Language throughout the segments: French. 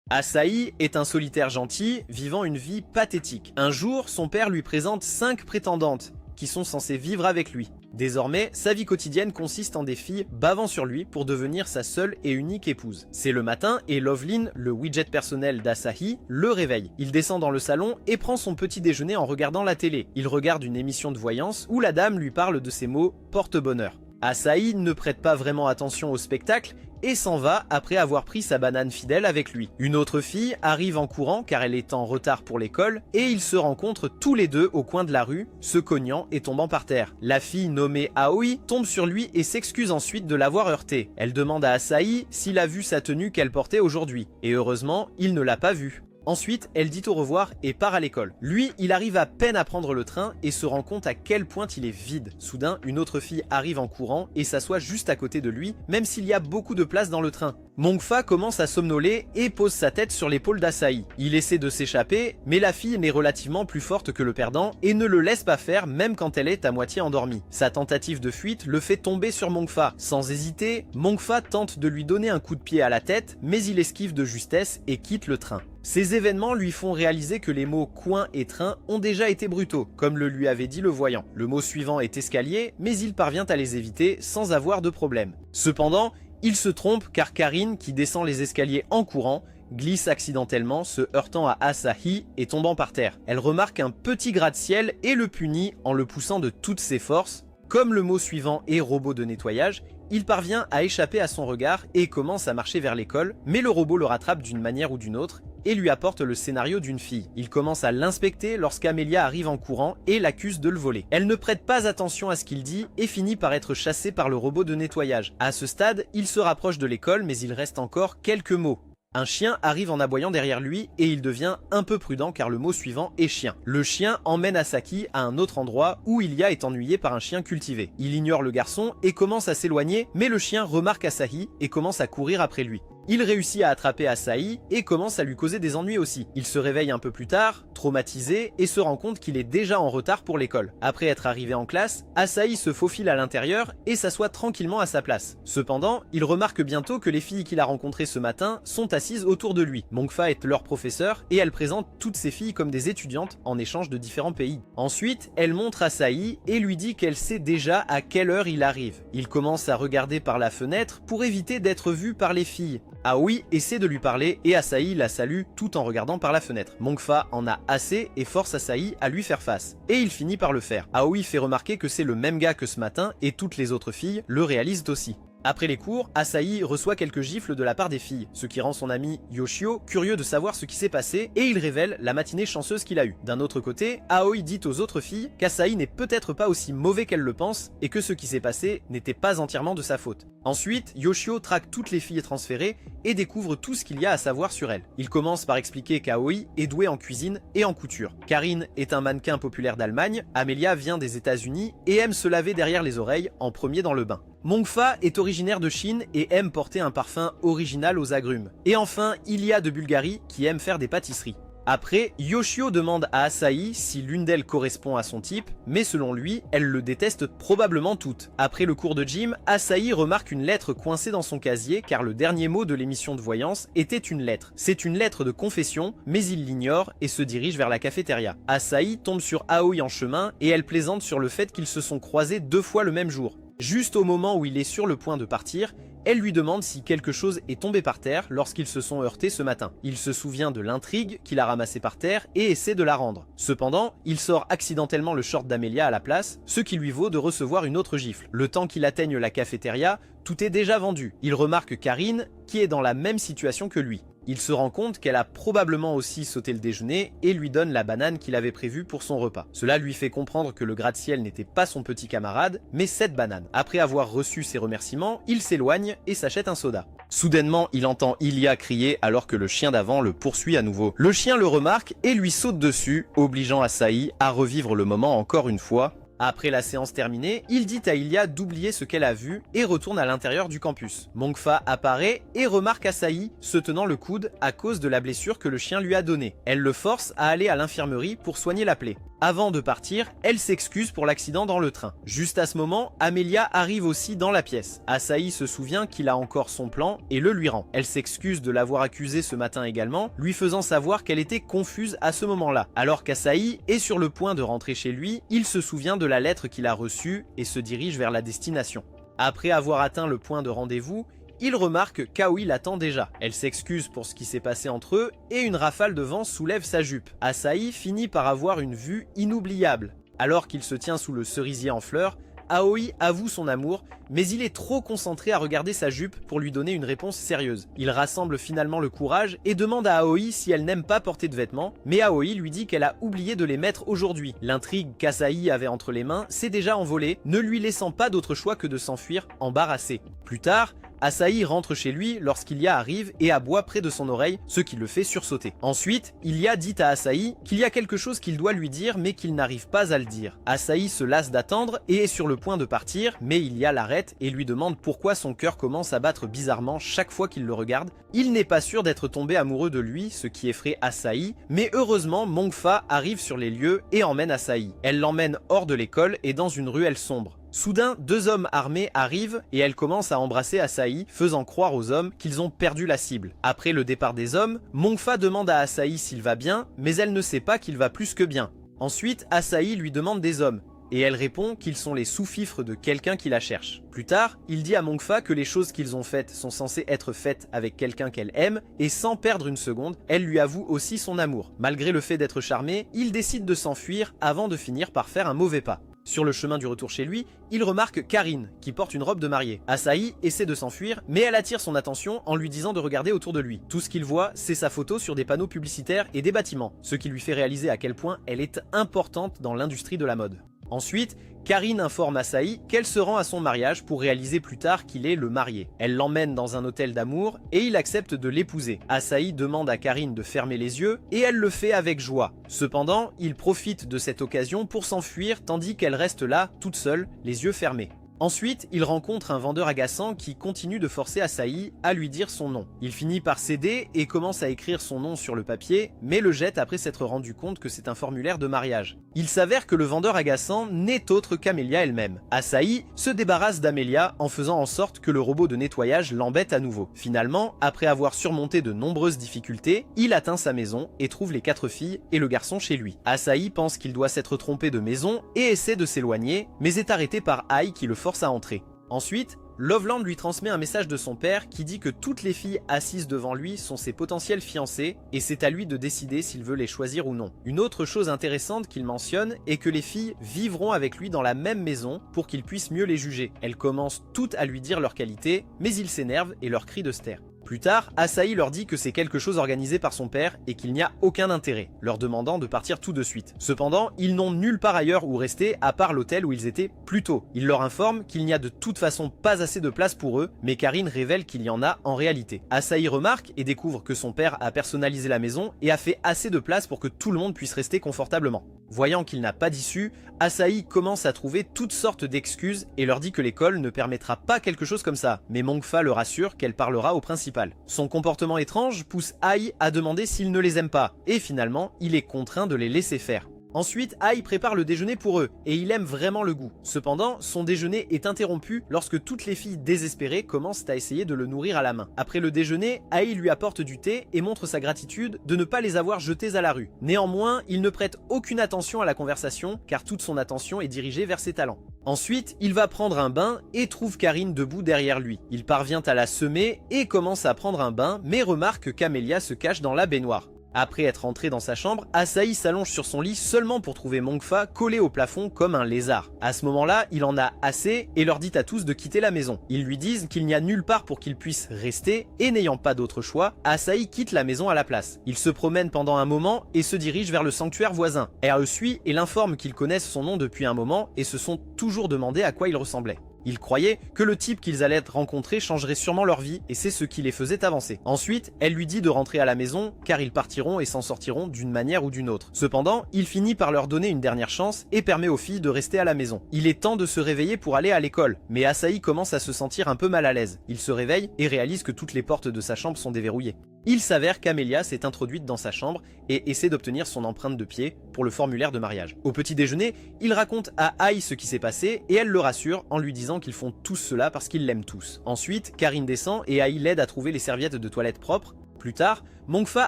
Asahi est un solitaire gentil, vivant une vie pathétique. Un jour, son père lui présente 5 prétendantes, qui sont censées vivre avec lui. Désormais, sa vie quotidienne consiste en des filles bavant sur lui pour devenir sa seule et unique épouse. C'est le matin et Lovelin, le widget personnel d'Asahi, le réveille. Il descend dans le salon et prend son petit déjeuner en regardant la télé. Il regarde une émission de voyance où la dame lui parle de ses mots porte-bonheur. Asahi ne prête pas vraiment attention au spectacle et s'en va après avoir pris sa banane fidèle avec lui. Une autre fille arrive en courant car elle est en retard pour l'école et ils se rencontrent tous les deux au coin de la rue, se cognant et tombant par terre. La fille nommée Aoi tombe sur lui et s'excuse ensuite de l'avoir heurté. Elle demande à Asahi s'il a vu sa tenue qu'elle portait aujourd'hui et heureusement, il ne l'a pas vue. Ensuite, elle dit au revoir et part à l'école. Lui, il arrive à peine à prendre le train et se rend compte à quel point il est vide. Soudain, une autre fille arrive en courant et s'assoit juste à côté de lui, même s'il y a beaucoup de place dans le train. Mongfa commence à somnoler et pose sa tête sur l'épaule d'Asahi. Il essaie de s'échapper, mais la fille est relativement plus forte que le perdant et ne le laisse pas faire même quand elle est à moitié endormie. Sa tentative de fuite le fait tomber sur Mongfa. Sans hésiter, Mongfa tente de lui donner un coup de pied à la tête, mais il esquive de justesse et quitte le train. Ces événements lui font réaliser que les mots coin et train ont déjà été brutaux, comme le lui avait dit le voyant. Le mot suivant est escalier, mais il parvient à les éviter sans avoir de problème. Cependant, il se trompe car Karine, qui descend les escaliers en courant, glisse accidentellement, se heurtant à Asahi et tombant par terre. Elle remarque un petit gratte-ciel et le punit en le poussant de toutes ses forces. Comme le mot suivant est robot de nettoyage, il parvient à échapper à son regard et commence à marcher vers l'école, mais le robot le rattrape d'une manière ou d'une autre et lui apporte le scénario d'une fille. Il commence à l'inspecter lorsqu'Amelia arrive en courant et l'accuse de le voler. Elle ne prête pas attention à ce qu'il dit et finit par être chassée par le robot de nettoyage. À ce stade, il se rapproche de l'école mais il reste encore quelques mots. Un chien arrive en aboyant derrière lui et il devient un peu prudent car le mot suivant est chien. Le chien emmène Asaki à un autre endroit où Ilya est ennuyé par un chien cultivé. Il ignore le garçon et commence à s'éloigner, mais le chien remarque Asahi et commence à courir après lui. Il réussit à attraper Asahi et commence à lui causer des ennuis aussi. Il se réveille un peu plus tard, traumatisé, et se rend compte qu'il est déjà en retard pour l'école. Après être arrivé en classe, Asahi se faufile à l'intérieur et s'assoit tranquillement à sa place. Cependant, il remarque bientôt que les filles qu'il a rencontrées ce matin sont assises autour de lui. Mongfa est leur professeur et elle présente toutes ces filles comme des étudiantes en échange de différents pays. Ensuite, elle montre Asahi et lui dit qu'elle sait déjà à quelle heure il arrive. Il commence à regarder par la fenêtre pour éviter d'être vu par les filles. Aoi essaie de lui parler et Asahi la salue tout en regardant par la fenêtre. Mongfa en a assez et force Asahi à lui faire face. Et il finit par le faire. Aoi fait remarquer que c'est le même gars que ce matin et toutes les autres filles le réalisent aussi. Après les cours, Asahi reçoit quelques gifles de la part des filles, ce qui rend son ami Yoshio curieux de savoir ce qui s'est passé et il révèle la matinée chanceuse qu'il a eue. D'un autre côté, Aoi dit aux autres filles qu'Asahi n'est peut-être pas aussi mauvais qu'elle le pense et que ce qui s'est passé n'était pas entièrement de sa faute. Ensuite, Yoshio traque toutes les filles transférées et découvre tout ce qu'il y a à savoir sur elles. Il commence par expliquer qu'Aoi est douée en cuisine et en couture. Karine est un mannequin populaire d'Allemagne, Amelia vient des États-Unis et aime se laver derrière les oreilles en premier dans le bain. Mongfa est originaire de Chine et aime porter un parfum original aux agrumes. Et enfin, Ilya de Bulgarie qui aime faire des pâtisseries. Après, Yoshio demande à Asahi si l'une d'elles correspond à son type, mais selon lui, elle le déteste probablement toutes. Après le cours de gym, Asahi remarque une lettre coincée dans son casier car le dernier mot de l'émission de voyance était une lettre. C'est une lettre de confession, mais il l'ignore et se dirige vers la cafétéria. Asahi tombe sur Aoi en chemin et elle plaisante sur le fait qu'ils se sont croisés 2 fois le même jour. Juste au moment où il est sur le point de partir, elle lui demande si quelque chose est tombé par terre lorsqu'ils se sont heurtés ce matin. Il se souvient de l'intrigue qu'il a ramassée par terre et essaie de la rendre. Cependant, il sort accidentellement le short d'Amelia à la place, ce qui lui vaut de recevoir une autre gifle. Le temps qu'il atteigne la cafétéria, tout est déjà vendu. Il remarque Karine, qui est dans la même situation que lui. Il se rend compte qu'elle a probablement aussi sauté le déjeuner et lui donne la banane qu'il avait prévue pour son repas. Cela lui fait comprendre que le gratte-ciel n'était pas son petit camarade, mais cette banane. Après avoir reçu ses remerciements, il s'éloigne et s'achète un soda. Soudainement, il entend Ilya crier alors que le chien d'avant le poursuit à nouveau. Le chien le remarque et lui saute dessus, obligeant Asahi à revivre le moment encore une fois. Après la séance terminée, il dit à Ilya d'oublier ce qu'elle a vu et retourne à l'intérieur du campus. Mongfa apparaît et remarque Asahi se tenant le coude à cause de la blessure que le chien lui a donnée. Elle le force à aller à l'infirmerie pour soigner la plaie. Avant de partir, elle s'excuse pour l'accident dans le train. Juste à ce moment, Amelia arrive aussi dans la pièce. Asahi se souvient qu'il a encore son plan et le lui rend. Elle s'excuse de l'avoir accusé ce matin également, lui faisant savoir qu'elle était confuse à ce moment-là. Alors qu'Asahi est sur le point de rentrer chez lui, il se souvient de la lettre qu'il a reçue et se dirige vers la destination. Après avoir atteint le point de rendez-vous, il remarque qu'Aoi l'attend déjà. Elle s'excuse pour ce qui s'est passé entre eux et une rafale de vent soulève sa jupe. Asahi finit par avoir une vue inoubliable. Alors qu'il se tient sous le cerisier en fleurs, Aoi avoue son amour, mais il est trop concentré à regarder sa jupe pour lui donner une réponse sérieuse. Il rassemble finalement le courage et demande à Aoi si elle n'aime pas porter de vêtements, mais Aoi lui dit qu'elle a oublié de les mettre aujourd'hui. L'intrigue qu'Asahi avait entre les mains s'est déjà envolée, ne lui laissant pas d'autre choix que de s'enfuir embarrassé. Plus tard, Asahi rentre chez lui lorsqu'Ilya arrive et aboie près de son oreille, ce qui le fait sursauter. Ensuite, Ilya dit à Asahi qu'il y a quelque chose qu'il doit lui dire mais qu'il n'arrive pas à le dire. Asahi se lasse d'attendre et est sur le point de partir, mais Ilya l'arrête et lui demande pourquoi son cœur commence à battre bizarrement chaque fois qu'il le regarde. Il n'est pas sûr d'être tombé amoureux de lui, ce qui effraie Asahi, mais heureusement Mongfa arrive sur les lieux et emmène Asahi. Elle l'emmène hors de l'école et dans une ruelle sombre. Soudain, deux hommes armés arrivent et elle commence à embrasser Asahi, faisant croire aux hommes qu'ils ont perdu la cible. Après le départ des hommes, Mongfa demande à Asahi s'il va bien, mais elle ne sait pas qu'il va plus que bien. Ensuite, Asahi lui demande des hommes, et elle répond qu'ils sont les sous-fifres de quelqu'un qui la cherche. Plus tard, il dit à Mongfa que les choses qu'ils ont faites sont censées être faites avec quelqu'un qu'elle aime, et sans perdre une seconde, elle lui avoue aussi son amour. Malgré le fait d'être charmé, il décide de s'enfuir avant de finir par faire un mauvais pas. Sur le chemin du retour chez lui, il remarque Karine, qui porte une robe de mariée. Asahi essaie de s'enfuir, mais elle attire son attention en lui disant de regarder autour de lui. Tout ce qu'il voit, c'est sa photo sur des panneaux publicitaires et des bâtiments, ce qui lui fait réaliser à quel point elle est importante dans l'industrie de la mode. Ensuite, Karine informe Asahi qu'elle se rend à son mariage pour réaliser plus tard qu'il est le marié. Elle l'emmène dans un hôtel d'amour et il accepte de l'épouser. Asahi demande à Karine de fermer les yeux et elle le fait avec joie. Cependant, il profite de cette occasion pour s'enfuir tandis qu'elle reste là, toute seule, les yeux fermés. Ensuite, il rencontre un vendeur agaçant qui continue de forcer Asahi à lui dire son nom. Il finit par céder et commence à écrire son nom sur le papier, mais le jette après s'être rendu compte que c'est un formulaire de mariage. Il s'avère que le vendeur agaçant n'est autre qu'Amelia elle-même. Asahi se débarrasse d'Amelia en faisant en sorte que le robot de nettoyage l'embête à nouveau. Finalement, après avoir surmonté de nombreuses difficultés, il atteint sa maison et trouve les 4 filles et le garçon chez lui. Asahi pense qu'il doit s'être trompé de maison et essaie de s'éloigner, mais est arrêté par Ai qui le force à entrer. Ensuite, Loveland lui transmet un message de son père qui dit que toutes les filles assises devant lui sont ses potentielles fiancées et c'est à lui de décider s'il veut les choisir ou non. Une autre chose intéressante qu'il mentionne est que les filles vivront avec lui dans la même maison pour qu'il puisse mieux les juger. Elles commencent toutes à lui dire leurs qualités, mais il s'énerve et leur crie de se taire. Plus tard, Asahi leur dit que c'est quelque chose organisé par son père et qu'il n'y a aucun intérêt, leur demandant de partir tout de suite. Cependant, ils n'ont nulle part ailleurs où rester à part l'hôtel où ils étaient plus tôt. Il leur informe qu'il n'y a de toute façon pas assez de place pour eux, mais Karine révèle qu'il y en a en réalité. Asahi remarque et découvre que son père a personnalisé la maison et a fait assez de place pour que tout le monde puisse rester confortablement. Voyant qu'il n'a pas d'issue, Asahi commence à trouver toutes sortes d'excuses et leur dit que l'école ne permettra pas quelque chose comme ça, mais Mongfa le rassure qu'elle parlera au principal. Son comportement étrange pousse Ai à demander s'il ne les aime pas, et finalement, il est contraint de les laisser faire. Ensuite, Ai prépare le déjeuner pour eux, et il aime vraiment le goût. Cependant, son déjeuner est interrompu lorsque toutes les filles désespérées commencent à essayer de le nourrir à la main. Après le déjeuner, Ai lui apporte du thé et montre sa gratitude de ne pas les avoir jetées à la rue. Néanmoins, il ne prête aucune attention à la conversation, car toute son attention est dirigée vers ses talents. Ensuite, il va prendre un bain et trouve Karine debout derrière lui. Il parvient à la semer et commence à prendre un bain, mais remarque qu'Amelia se cache dans la baignoire. Après être entré dans sa chambre, Asahi s'allonge sur son lit seulement pour trouver Mongfa collé au plafond comme un lézard. À ce moment-là, il en a assez et leur dit à tous de quitter la maison. Ils lui disent qu'il n'y a nulle part pour qu'ils puissent rester et n'ayant pas d'autre choix, Asahi quitte la maison à la place. Il se promène pendant un moment et se dirige vers le sanctuaire voisin. Elle le suit et l'informe qu'ils connaissent son nom depuis un moment et se sont toujours demandé à quoi il ressemblait. Ils croyaient que le type qu'ils allaient rencontrer changerait sûrement leur vie et c'est ce qui les faisait avancer. Ensuite, elle lui dit de rentrer à la maison car ils partiront et s'en sortiront d'une manière ou d'une autre. Cependant, il finit par leur donner une dernière chance et permet aux filles de rester à la maison. Il est temps de se réveiller pour aller à l'école, mais Asahi commence à se sentir un peu mal à l'aise. Il se réveille et réalise que toutes les portes de sa chambre sont déverrouillées. Il s'avère qu'Amelia s'est introduite dans sa chambre et essaie d'obtenir son empreinte de pied pour le formulaire de mariage. Au petit déjeuner, il raconte à Ai ce qui s'est passé et elle le rassure en lui disant qu'ils font tous cela parce qu'ils l'aiment tous. Ensuite, Karine descend et Ai l'aide à trouver les serviettes de toilette propres. Plus tard, Mongfa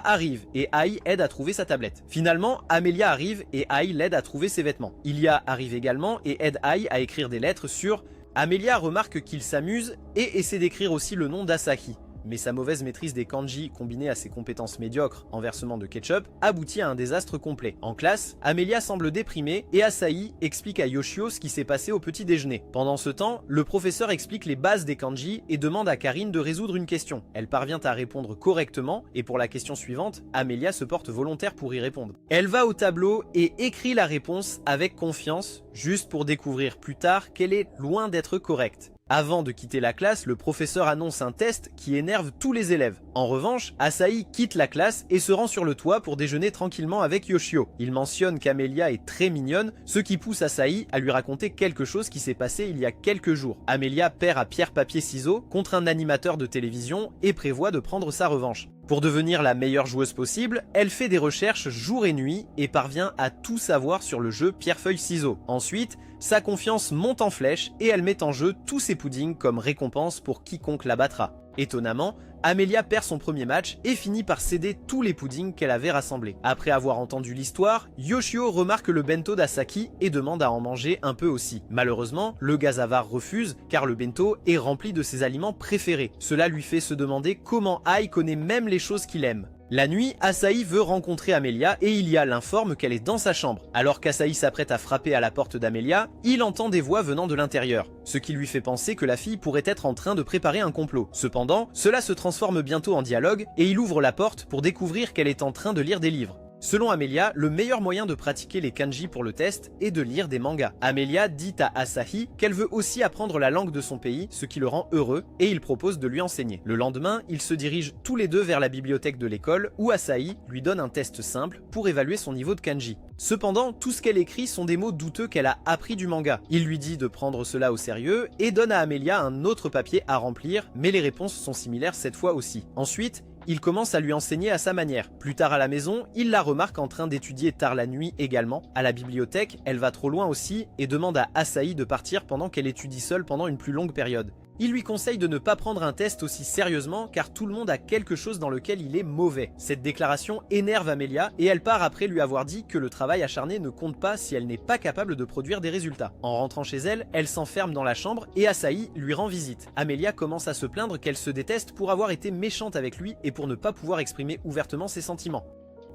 arrive et Ai aide à trouver sa tablette. Finalement, Amelia arrive et Ai l'aide à trouver ses vêtements. Ilia arrive également et aide Ai à écrire des lettres sur... Amelia remarque qu'il s'amuse et essaie d'écrire aussi le nom d'Asahi. Mais sa mauvaise maîtrise des kanji combinée à ses compétences médiocres en versement de ketchup aboutit à un désastre complet. En classe, Amelia semble déprimée et Asahi explique à Yoshio ce qui s'est passé au petit déjeuner. Pendant ce temps, le professeur explique les bases des kanji et demande à Karine de résoudre une question. Elle parvient à répondre correctement et pour la question suivante, Amelia se porte volontaire pour y répondre. Elle va au tableau et écrit la réponse avec confiance, juste pour découvrir plus tard qu'elle est loin d'être correcte. Avant de quitter la classe, le professeur annonce un test qui énerve tous les élèves. En revanche, Asahi quitte la classe et se rend sur le toit pour déjeuner tranquillement avec Yoshio. Il mentionne qu'Amelia est très mignonne, ce qui pousse Asahi à lui raconter quelque chose qui s'est passé il y a quelques jours. Amelia perd à pierre-papier-ciseaux contre un animateur de télévision et prévoit de prendre sa revanche. Pour devenir la meilleure joueuse possible, elle fait des recherches jour et nuit et parvient à tout savoir sur le jeu pierre-feuille-ciseaux. Ensuite, sa confiance monte en flèche et elle met en jeu tous ses puddings comme récompense pour quiconque la battra. Étonnamment, Amelia perd son premier match et finit par céder tous les puddings qu'elle avait rassemblés. Après avoir entendu l'histoire, Yoshio remarque le bento d'Asaki et demande à en manger un peu aussi. Malheureusement, le gars avare refuse car le bento est rempli de ses aliments préférés. Cela lui fait se demander comment Ai connaît même les choses qu'il aime. La nuit, Asahi veut rencontrer Amelia et Ilia l'informe qu'elle est dans sa chambre. Alors qu'Asahi s'apprête à frapper à la porte d'Amelia, il entend des voix venant de l'intérieur, ce qui lui fait penser que la fille pourrait être en train de préparer un complot. Cependant, cela se transforme bientôt en dialogue et il ouvre la porte pour découvrir qu'elle est en train de lire des livres. Selon Amelia, le meilleur moyen de pratiquer les kanji pour le test est de lire des mangas. Amelia dit à Asahi qu'elle veut aussi apprendre la langue de son pays, ce qui le rend heureux, et il propose de lui enseigner. Le lendemain, ils se dirigent tous les deux vers la bibliothèque de l'école où Asahi lui donne un test simple pour évaluer son niveau de kanji. Cependant, tout ce qu'elle écrit sont des mots douteux qu'elle a appris du manga. Il lui dit de prendre cela au sérieux et donne à Amelia un autre papier à remplir, mais les réponses sont similaires cette fois aussi. Ensuite, il commence à lui enseigner à sa manière. Plus tard à la maison, il la remarque en train d'étudier tard la nuit également. À la bibliothèque, elle va trop loin aussi et demande à Asahi de partir pendant qu'elle étudie seule pendant une plus longue période. Il lui conseille de ne pas prendre un test aussi sérieusement car tout le monde a quelque chose dans lequel il est mauvais. Cette déclaration énerve Amelia et elle part après lui avoir dit que le travail acharné ne compte pas si elle n'est pas capable de produire des résultats. En rentrant chez elle, elle s'enferme dans la chambre et Asahi lui rend visite. Amelia commence à se plaindre qu'elle se déteste pour avoir été méchante avec lui et pour ne pas pouvoir exprimer ouvertement ses sentiments.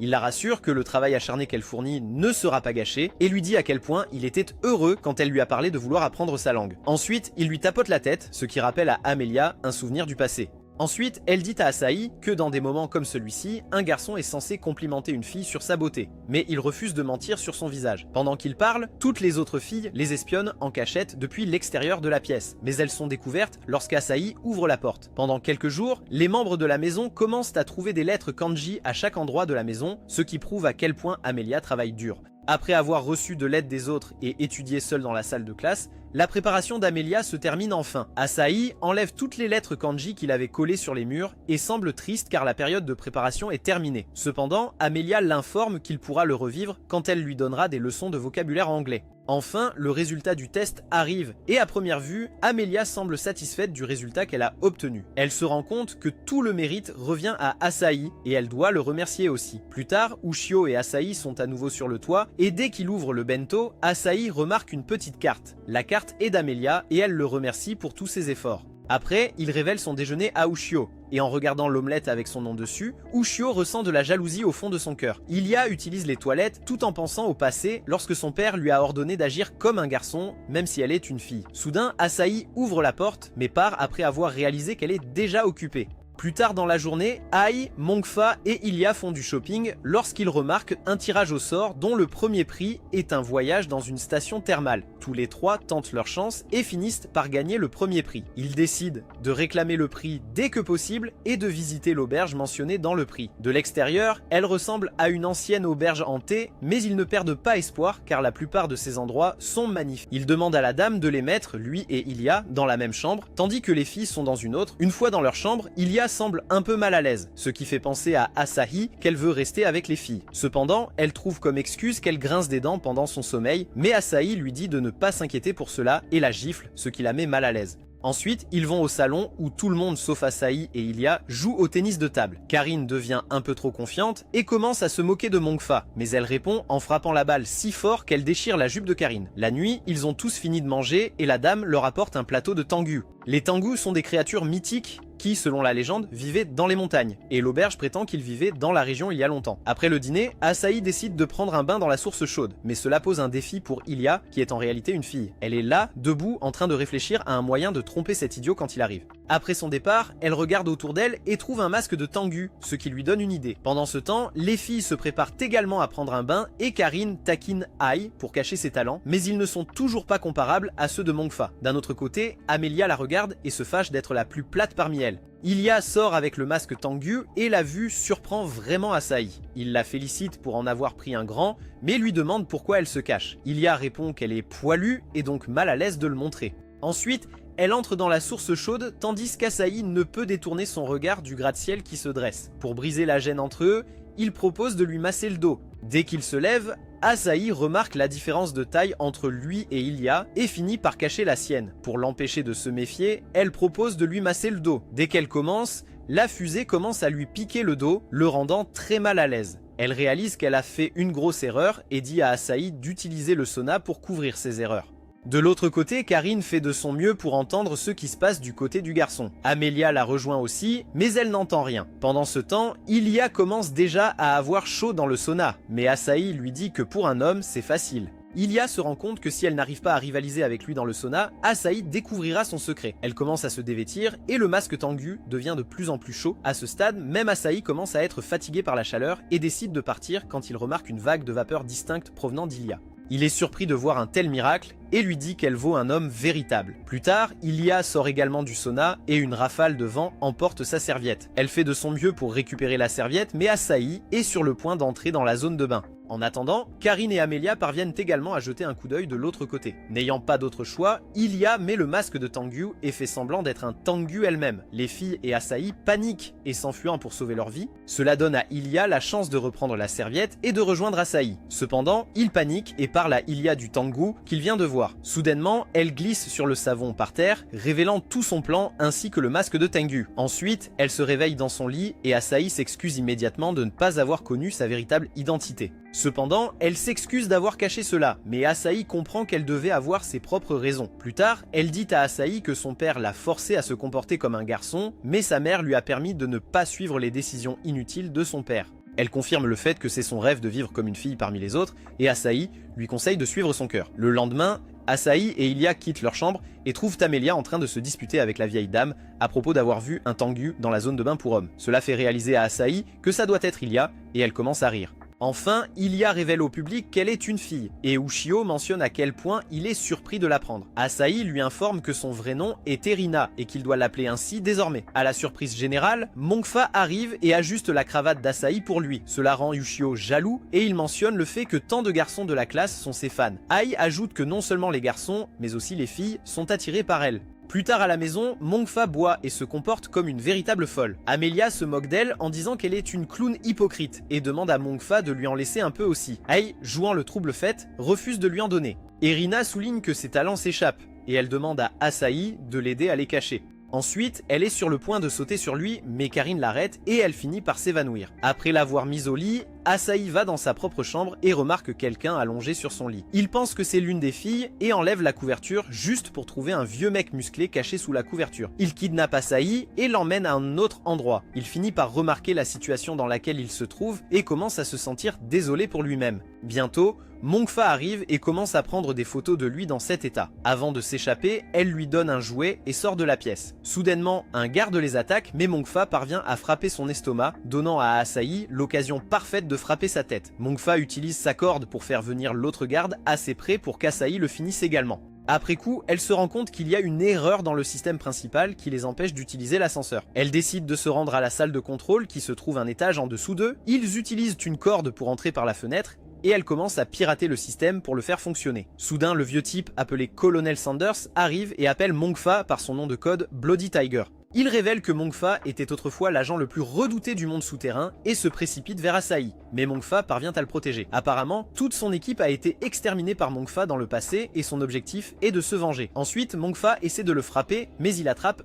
Il la rassure que le travail acharné qu'elle fournit ne sera pas gâché et lui dit à quel point il était heureux quand elle lui a parlé de vouloir apprendre sa langue. Ensuite, il lui tapote la tête, ce qui rappelle à Amelia un souvenir du passé. Ensuite, elle dit à Asahi que dans des moments comme celui-ci, un garçon est censé complimenter une fille sur sa beauté, mais il refuse de mentir sur son visage. Pendant qu'il parle, toutes les autres filles les espionnent en cachette depuis l'extérieur de la pièce, mais elles sont découvertes lorsqu'Asahi ouvre la porte. Pendant quelques jours, les membres de la maison commencent à trouver des lettres kanji à chaque endroit de la maison, ce qui prouve à quel point Amelia travaille dur. Après avoir reçu de l'aide des autres et étudié seule dans la salle de classe, la préparation d'Amelia se termine enfin. Asahi enlève toutes les lettres kanji qu'il avait collées sur les murs et semble triste car la période de préparation est terminée. Cependant, Amelia l'informe qu'il pourra le revivre quand elle lui donnera des leçons de vocabulaire anglais. Enfin, le résultat du test arrive et à première vue, Amelia semble satisfaite du résultat qu'elle a obtenu. Elle se rend compte que tout le mérite revient à Asahi et elle doit le remercier aussi. Plus tard, Ushio et Asahi sont à nouveau sur le toit et dès qu'il ouvre le bento, Asahi remarque une petite carte. La carte est d'Amelia et elle le remercie pour tous ses efforts. Après, il révèle son déjeuner à Ushio, et en regardant l'omelette avec son nom dessus, Ushio ressent de la jalousie au fond de son cœur. Ilia utilise les toilettes tout en pensant au passé lorsque son père lui a ordonné d'agir comme un garçon, même si elle est une fille. Soudain, Asahi ouvre la porte, mais part après avoir réalisé qu'elle est déjà occupée. Plus tard dans la journée, Ai, Mongfa et Ilia font du shopping lorsqu'ils remarquent un tirage au sort dont le premier prix est un voyage dans une station thermale. Tous les trois tentent leur chance et finissent par gagner le premier prix. Ils décident de réclamer le prix dès que possible et de visiter l'auberge mentionnée dans le prix. De l'extérieur, elle ressemble à une ancienne auberge hantée, mais ils ne perdent pas espoir car la plupart de ces endroits sont magnifiques. Ils demandent à la dame de les mettre, lui et Ilia, dans la même chambre, tandis que les filles sont dans une autre. Une fois dans leur chambre, Ilia Ilya semble un peu mal à l'aise, ce qui fait penser à Asahi qu'elle veut rester avec les filles. Cependant, elle trouve comme excuse qu'elle grince des dents pendant son sommeil, mais Asahi lui dit de ne pas s'inquiéter pour cela et la gifle, ce qui la met mal à l'aise. Ensuite, ils vont au salon où tout le monde sauf Asahi et Ilya joue au tennis de table. Karine devient un peu trop confiante et commence à se moquer de Mongfa, mais elle répond en frappant la balle si fort qu'elle déchire la jupe de Karine. La nuit, ils ont tous fini de manger et la dame leur apporte un plateau de tengu. Les tengus sont des créatures mythiques qui, selon la légende, vivaient dans les montagnes, et l'auberge prétend qu'ils vivaient dans la région il y a longtemps. Après le dîner, Asahi décide de prendre un bain dans la source chaude, mais cela pose un défi pour Ilya, qui est en réalité une fille. Elle est là, debout, en train de réfléchir à un moyen de tromper cet idiot quand il arrive. Après son départ, elle regarde autour d'elle et trouve un masque de tengu, ce qui lui donne une idée. Pendant ce temps, les filles se préparent également à prendre un bain et Karine taquine Ai pour cacher ses talents, mais ils ne sont toujours pas comparables à ceux de Mongfa. D'un autre côté, Amelia la regarde et se fâche d'être la plus plate parmi elles. Ilya sort avec le masque tengu et la vue surprend vraiment Asahi. Il la félicite pour en avoir pris un grand, mais lui demande pourquoi elle se cache. Ilya répond qu'elle est poilue et donc mal à l'aise de le montrer. Ensuite, elle entre dans la source chaude tandis qu'Asahi ne peut détourner son regard du gratte-ciel qui se dresse. Pour briser la gêne entre eux, il propose de lui masser le dos. Dès qu'il se lève, Asahi remarque la différence de taille entre lui et Ilya et finit par cacher la sienne. Pour l'empêcher de se méfier, elle propose de lui masser le dos. Dès qu'elle commence, la fusée commence à lui piquer le dos, le rendant très mal à l'aise. Elle réalise qu'elle a fait une grosse erreur et dit à Asahi d'utiliser le sauna pour couvrir ses erreurs. De l'autre côté, Karine fait de son mieux pour entendre ce qui se passe du côté du garçon. Amelia la rejoint aussi, mais elle n'entend rien. Pendant ce temps, Ilya commence déjà à avoir chaud dans le sauna, mais Asahi lui dit que pour un homme, c'est facile. Ilya se rend compte que si elle n'arrive pas à rivaliser avec lui dans le sauna, Asahi découvrira son secret. Elle commence à se dévêtir et le masque tengu devient de plus en plus chaud. À ce stade, même Asahi commence à être fatigué par la chaleur et décide de partir quand il remarque une vague de vapeur distincte provenant d'Ilya. Il est surpris de voir un tel miracle et lui dit qu'elle vaut un homme véritable. Plus tard, Ilya sort également du sauna et une rafale de vent emporte sa serviette. Elle fait de son mieux pour récupérer la serviette, mais Asahi est sur le point d'entrer dans la zone de bain. En attendant, Karine et Amelia parviennent également à jeter un coup d'œil de l'autre côté. N'ayant pas d'autre choix, Ilya met le masque de tengu et fait semblant d'être un tengu elle-même. Les filles et Asahi paniquent et s'enfuient pour sauver leur vie. Cela donne à Ilya la chance de reprendre la serviette et de rejoindre Asahi. Cependant, il panique et parle à Ilya du tengu qu'il vient de voir. Soudainement, elle glisse sur le savon par terre, révélant tout son plan ainsi que le masque de tengu. Ensuite, elle se réveille dans son lit et Asahi s'excuse immédiatement de ne pas avoir connu sa véritable identité. Cependant, elle s'excuse d'avoir caché cela, mais Asahi comprend qu'elle devait avoir ses propres raisons. Plus tard, elle dit à Asahi que son père l'a forcé à se comporter comme un garçon, mais sa mère lui a permis de ne pas suivre les décisions inutiles de son père. Elle confirme le fait que c'est son rêve de vivre comme une fille parmi les autres, et Asahi lui conseille de suivre son cœur. Le lendemain, Asahi et Ilya quittent leur chambre et trouvent Amelia en train de se disputer avec la vieille dame à propos d'avoir vu un tengu dans la zone de bain pour hommes. Cela fait réaliser à Asahi que ça doit être Ilya, et elle commence à rire. Enfin, Ilya révèle au public qu'elle est une fille, et Ushio mentionne à quel point il est surpris de l'apprendre. Asahi lui informe que son vrai nom est Erina, et qu'il doit l'appeler ainsi désormais. À la surprise générale, Mongfa arrive et ajuste la cravate d'Asahi pour lui. Cela rend Ushio jaloux, et il mentionne le fait que tant de garçons de la classe sont ses fans. Ai ajoute que non seulement les garçons, mais aussi les filles, sont attirés par elle. Plus tard à la maison, Mongfa boit et se comporte comme une véritable folle. Amelia se moque d'elle en disant qu'elle est une clown hypocrite et demande à Mongfa de lui en laisser un peu aussi. Ai, jouant le trouble fait, refuse de lui en donner. Erina souligne que ses talents s'échappent et elle demande à Asahi de l'aider à les cacher. Ensuite, elle est sur le point de sauter sur lui, mais Karine l'arrête et elle finit par s'évanouir. Après l'avoir mise au lit, Asahi va dans sa propre chambre et remarque quelqu'un allongé sur son lit. Il pense que c'est l'une des filles et enlève la couverture juste pour trouver un vieux mec musclé caché sous la couverture. Il kidnappe Asahi et l'emmène à un autre endroit. Il finit par remarquer la situation dans laquelle il se trouve et commence à se sentir désolé pour lui-même. Bientôt, Mongfa arrive et commence à prendre des photos de lui dans cet état. Avant de s'échapper, elle lui donne un jouet et sort de la pièce. Soudainement, un garde les attaque, mais Mongfa parvient à frapper son estomac, donnant à Asahi l'occasion parfaite de frapper sa tête. Mongfa utilise sa corde pour faire venir l'autre garde assez près pour qu'Asahi le finisse également. Après coup, elle se rend compte qu'il y a une erreur dans le système principal qui les empêche d'utiliser l'ascenseur. Elle décide de se rendre à la salle de contrôle qui se trouve un étage en dessous d'eux. Ils utilisent une corde pour entrer par la fenêtre et elle commence à pirater le système pour le faire fonctionner. Soudain, le vieux type appelé Colonel Sanders arrive et appelle Mongfa par son nom de code Bloody Tiger. Il révèle que Mongfa était autrefois l'agent le plus redouté du monde souterrain et se précipite vers Asahi, mais Mongfa parvient à le protéger. Apparemment, toute son équipe a été exterminée par Mongfa dans le passé et son objectif est de se venger. Ensuite, Mongfa essaie de le frapper, mais il attrape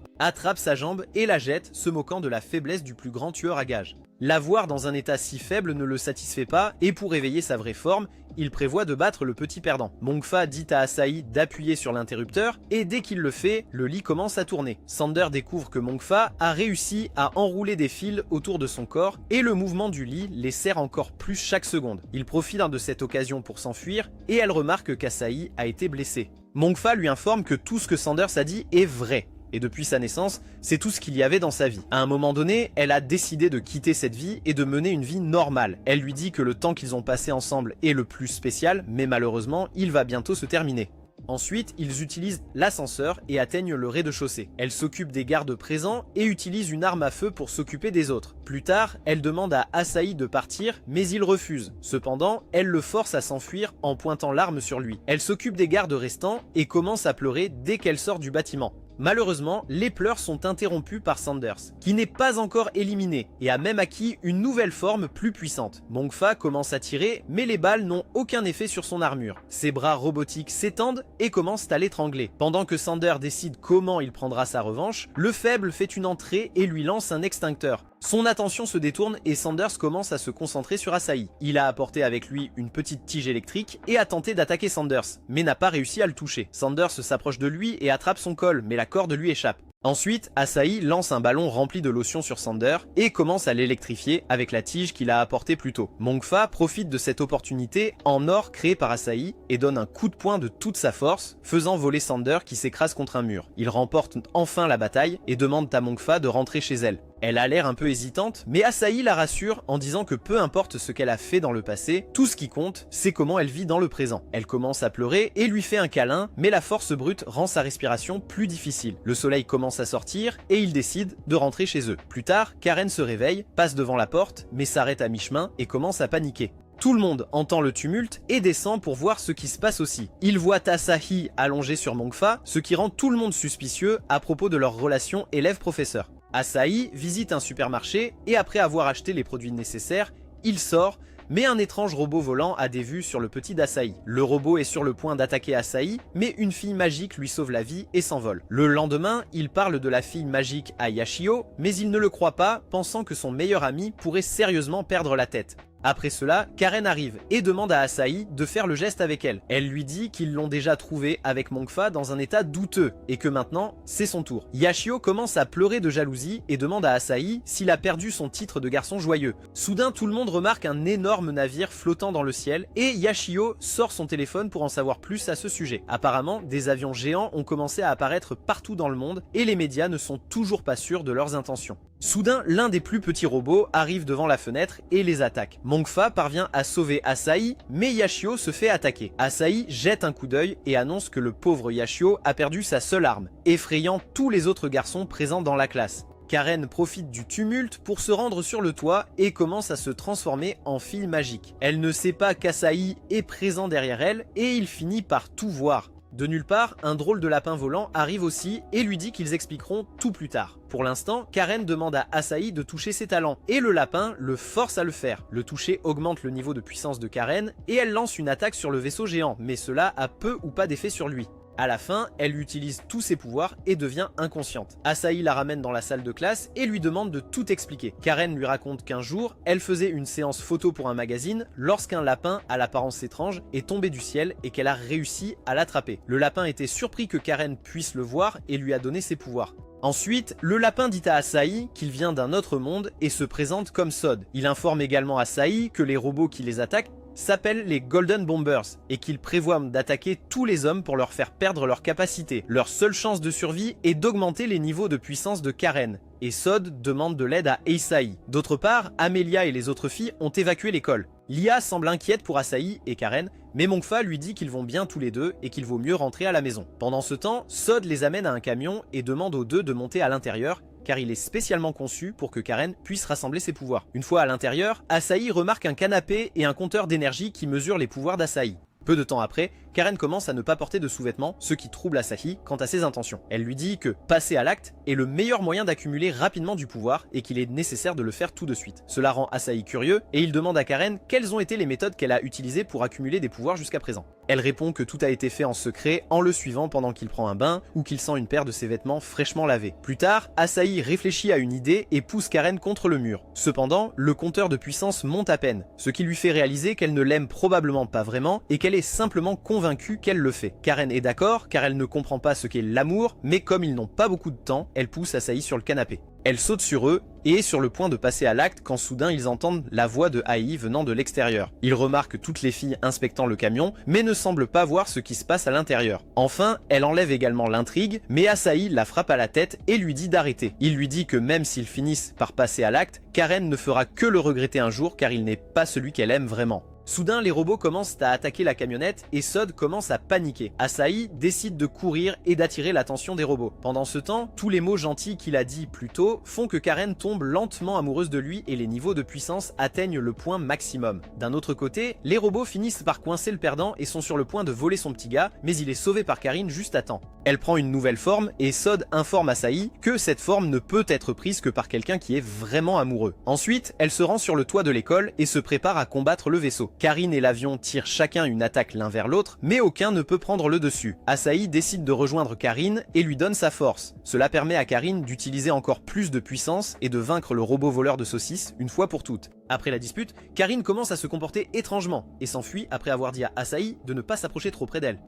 sa jambe et la jette, se moquant de la faiblesse du plus grand tueur à gages. La voir dans un état si faible ne le satisfait pas et pour réveiller sa vraie forme, il prévoit de battre le petit perdant. Mongfa dit à Asahi d'appuyer sur l'interrupteur et dès qu'il le fait, le lit commence à tourner. Sander découvre que Mongfa a réussi à enrouler des fils autour de son corps et le mouvement du lit les serre encore plus chaque seconde. Il profite de cette occasion pour s'enfuir et elle remarque qu'Asahi a été blessé. Mongfa lui informe que tout ce que Sanders a dit est vrai. Et depuis sa naissance, c'est tout ce qu'il y avait dans sa vie. À un moment donné, elle a décidé de quitter cette vie et de mener une vie normale. Elle lui dit que le temps qu'ils ont passé ensemble est le plus spécial, mais malheureusement, il va bientôt se terminer. Ensuite, ils utilisent l'ascenseur et atteignent le rez-de-chaussée. Elle s'occupe des gardes présents et utilise une arme à feu pour s'occuper des autres. Plus tard, elle demande à Asahi de partir, mais il refuse. Cependant, elle le force à s'enfuir en pointant l'arme sur lui. Elle s'occupe des gardes restants et commence à pleurer dès qu'elle sort du bâtiment. Malheureusement, les pleurs sont interrompus par Sanders, qui n'est pas encore éliminé et a même acquis une nouvelle forme plus puissante. Mongfa commence à tirer, mais les balles n'ont aucun effet sur son armure. Ses bras robotiques s'étendent et commencent à l'étrangler. Pendant que Sander décide comment il prendra sa revanche, le faible fait une entrée et lui lance un extincteur. Son attention se détourne et Sanders commence à se concentrer sur Asahi. Il a apporté avec lui une petite tige électrique et a tenté d'attaquer Sanders, mais n'a pas réussi à le toucher. Sanders s'approche de lui et attrape son col, mais la corde lui échappe. Ensuite, Asahi lance un ballon rempli de lotion sur Sander et commence à l'électrifier avec la tige qu'il a apportée plus tôt. Mongfa profite de cette opportunité en or créée par Asahi et donne un coup de poing de toute sa force, faisant voler Sander qui s'écrase contre un mur. Il remporte enfin la bataille et demande à Mongfa de rentrer chez elle. Elle a l'air un peu hésitante, mais Asahi la rassure en disant que peu importe ce qu'elle a fait dans le passé, tout ce qui compte, c'est comment elle vit dans le présent. Elle commence à pleurer et lui fait un câlin, mais la force brute rend sa respiration plus difficile. Le soleil commence à sortir et ils décident de rentrer chez eux. Plus tard, Karen se réveille, passe devant la porte, mais s'arrête à mi-chemin et commence à paniquer. Tout le monde entend le tumulte et descend pour voir ce qui se passe aussi. Ils voient Asahi allongé sur Mongfa, ce qui rend tout le monde suspicieux à propos de leur relation élève-professeur. Asahi visite un supermarché et après avoir acheté les produits nécessaires, il sort, mais un étrange robot volant a des vues sur le petit d'Asahi. Le robot est sur le point d'attaquer Asahi, mais une fille magique lui sauve la vie et s'envole. Le lendemain, il parle de la fille magique à Yashio, mais il ne le croit pas, pensant que son meilleur ami pourrait sérieusement perdre la tête. Après cela, Karen arrive et demande à Asahi de faire le geste avec elle. Elle lui dit qu'ils l'ont déjà trouvé avec Mongfa dans un état douteux et que maintenant, c'est son tour. Yashio commence à pleurer de jalousie et demande à Asahi s'il a perdu son titre de garçon joyeux. Soudain, tout le monde remarque un énorme navire flottant dans le ciel et Yashio sort son téléphone pour en savoir plus à ce sujet. Apparemment, des avions géants ont commencé à apparaître partout dans le monde et les médias ne sont toujours pas sûrs de leurs intentions. Soudain, l'un des plus petits robots arrive devant la fenêtre et les attaque. Mongfa parvient à sauver Asahi, mais Yashio se fait attaquer. Asahi jette un coup d'œil et annonce que le pauvre Yashio a perdu sa seule arme, effrayant tous les autres garçons présents dans la classe. Karen profite du tumulte pour se rendre sur le toit et commence à se transformer en fille magique. Elle ne sait pas qu'Asahi est présent derrière elle et il finit par tout voir. De nulle part, un drôle de lapin volant arrive aussi et lui dit qu'ils expliqueront tout plus tard. Pour l'instant, Karen demande à Asahi de toucher ses talents et le lapin le force à le faire. Le toucher augmente le niveau de puissance de Karen et elle lance une attaque sur le vaisseau géant, mais cela a peu ou pas d'effet sur lui. À la fin, elle utilise tous ses pouvoirs et devient inconsciente. Asahi la ramène dans la salle de classe et lui demande de tout expliquer. Karen lui raconte qu'un jour, elle faisait une séance photo pour un magazine lorsqu'un lapin à l'apparence étrange est tombé du ciel et qu'elle a réussi à l'attraper. Le lapin était surpris que Karen puisse le voir et lui a donné ses pouvoirs. Ensuite, le lapin dit à Asahi qu'il vient d'un autre monde et se présente comme Sod. Il informe également Asahi que les robots qui les attaquent s'appellent les Golden Bombers et qu'ils prévoient d'attaquer tous les hommes pour leur faire perdre leur capacité. Leur seule chance de survie est d'augmenter les niveaux de puissance de Karen. Et Sod demande de l'aide à Asahi. D'autre part, Amelia et les autres filles ont évacué l'école. Lia semble inquiète pour Asahi et Karen, mais Mongfa lui dit qu'ils vont bien tous les deux et qu'il vaut mieux rentrer à la maison. Pendant ce temps, Sod les amène à un camion et demande aux deux de monter à l'intérieur, car il est spécialement conçu pour que Karen puisse rassembler ses pouvoirs. Une fois à l'intérieur, Asahi remarque un canapé et un compteur d'énergie qui mesurent les pouvoirs d'Asahi. Peu de temps après, Karen commence à ne pas porter de sous-vêtements, ce qui trouble Asahi quant à ses intentions. Elle lui dit que passer à l'acte est le meilleur moyen d'accumuler rapidement du pouvoir et qu'il est nécessaire de le faire tout de suite. Cela rend Asahi curieux et il demande à Karen quelles ont été les méthodes qu'elle a utilisées pour accumuler des pouvoirs jusqu'à présent. Elle répond que tout a été fait en secret en le suivant pendant qu'il prend un bain ou qu'il sent une paire de ses vêtements fraîchement lavés. Plus tard, Asahi réfléchit à une idée et pousse Karen contre le mur. Cependant, le compteur de puissance monte à peine, ce qui lui fait réaliser qu'elle ne l'aime probablement pas vraiment et qu'elle est simplement convaincue qu'elle le fait. Karen est d'accord car elle ne comprend pas ce qu'est l'amour, mais comme ils n'ont pas beaucoup de temps, elle pousse Asahi sur le canapé. Elle saute sur eux et est sur le point de passer à l'acte quand soudain ils entendent la voix de Ai venant de l'extérieur. Ils remarquent toutes les filles inspectant le camion mais ne semblent pas voir ce qui se passe à l'intérieur. Enfin, elle enlève également l'intrigue, mais Asahi la frappe à la tête et lui dit d'arrêter. Il lui dit que même s'ils finissent par passer à l'acte, Karen ne fera que le regretter un jour car il n'est pas celui qu'elle aime vraiment. Soudain, les robots commencent à attaquer la camionnette et Sod commence à paniquer. Asahi décide de courir et d'attirer l'attention des robots. Pendant ce temps, tous les mots gentils qu'il a dit plus tôt font que Karen tombe lentement amoureuse de lui et les niveaux de puissance atteignent le point maximum. D'un autre côté, les robots finissent par coincer le perdant et sont sur le point de voler son petit gars, mais il est sauvé par Karine juste à temps. Elle prend une nouvelle forme et Sod informe Asahi que cette forme ne peut être prise que par quelqu'un qui est vraiment amoureux. Ensuite, elle se rend sur le toit de l'école et se prépare à combattre le vaisseau. Karine et l'avion tirent chacun une attaque l'un vers l'autre, mais aucun ne peut prendre le dessus. Asahi décide de rejoindre Karine et lui donne sa force. Cela permet à Karine d'utiliser encore plus de puissance et de vaincre le robot voleur de saucisses une fois pour toutes. Après la dispute, Karine commence à se comporter étrangement et s'enfuit après avoir dit à Asahi de ne pas s'approcher trop près d'elle.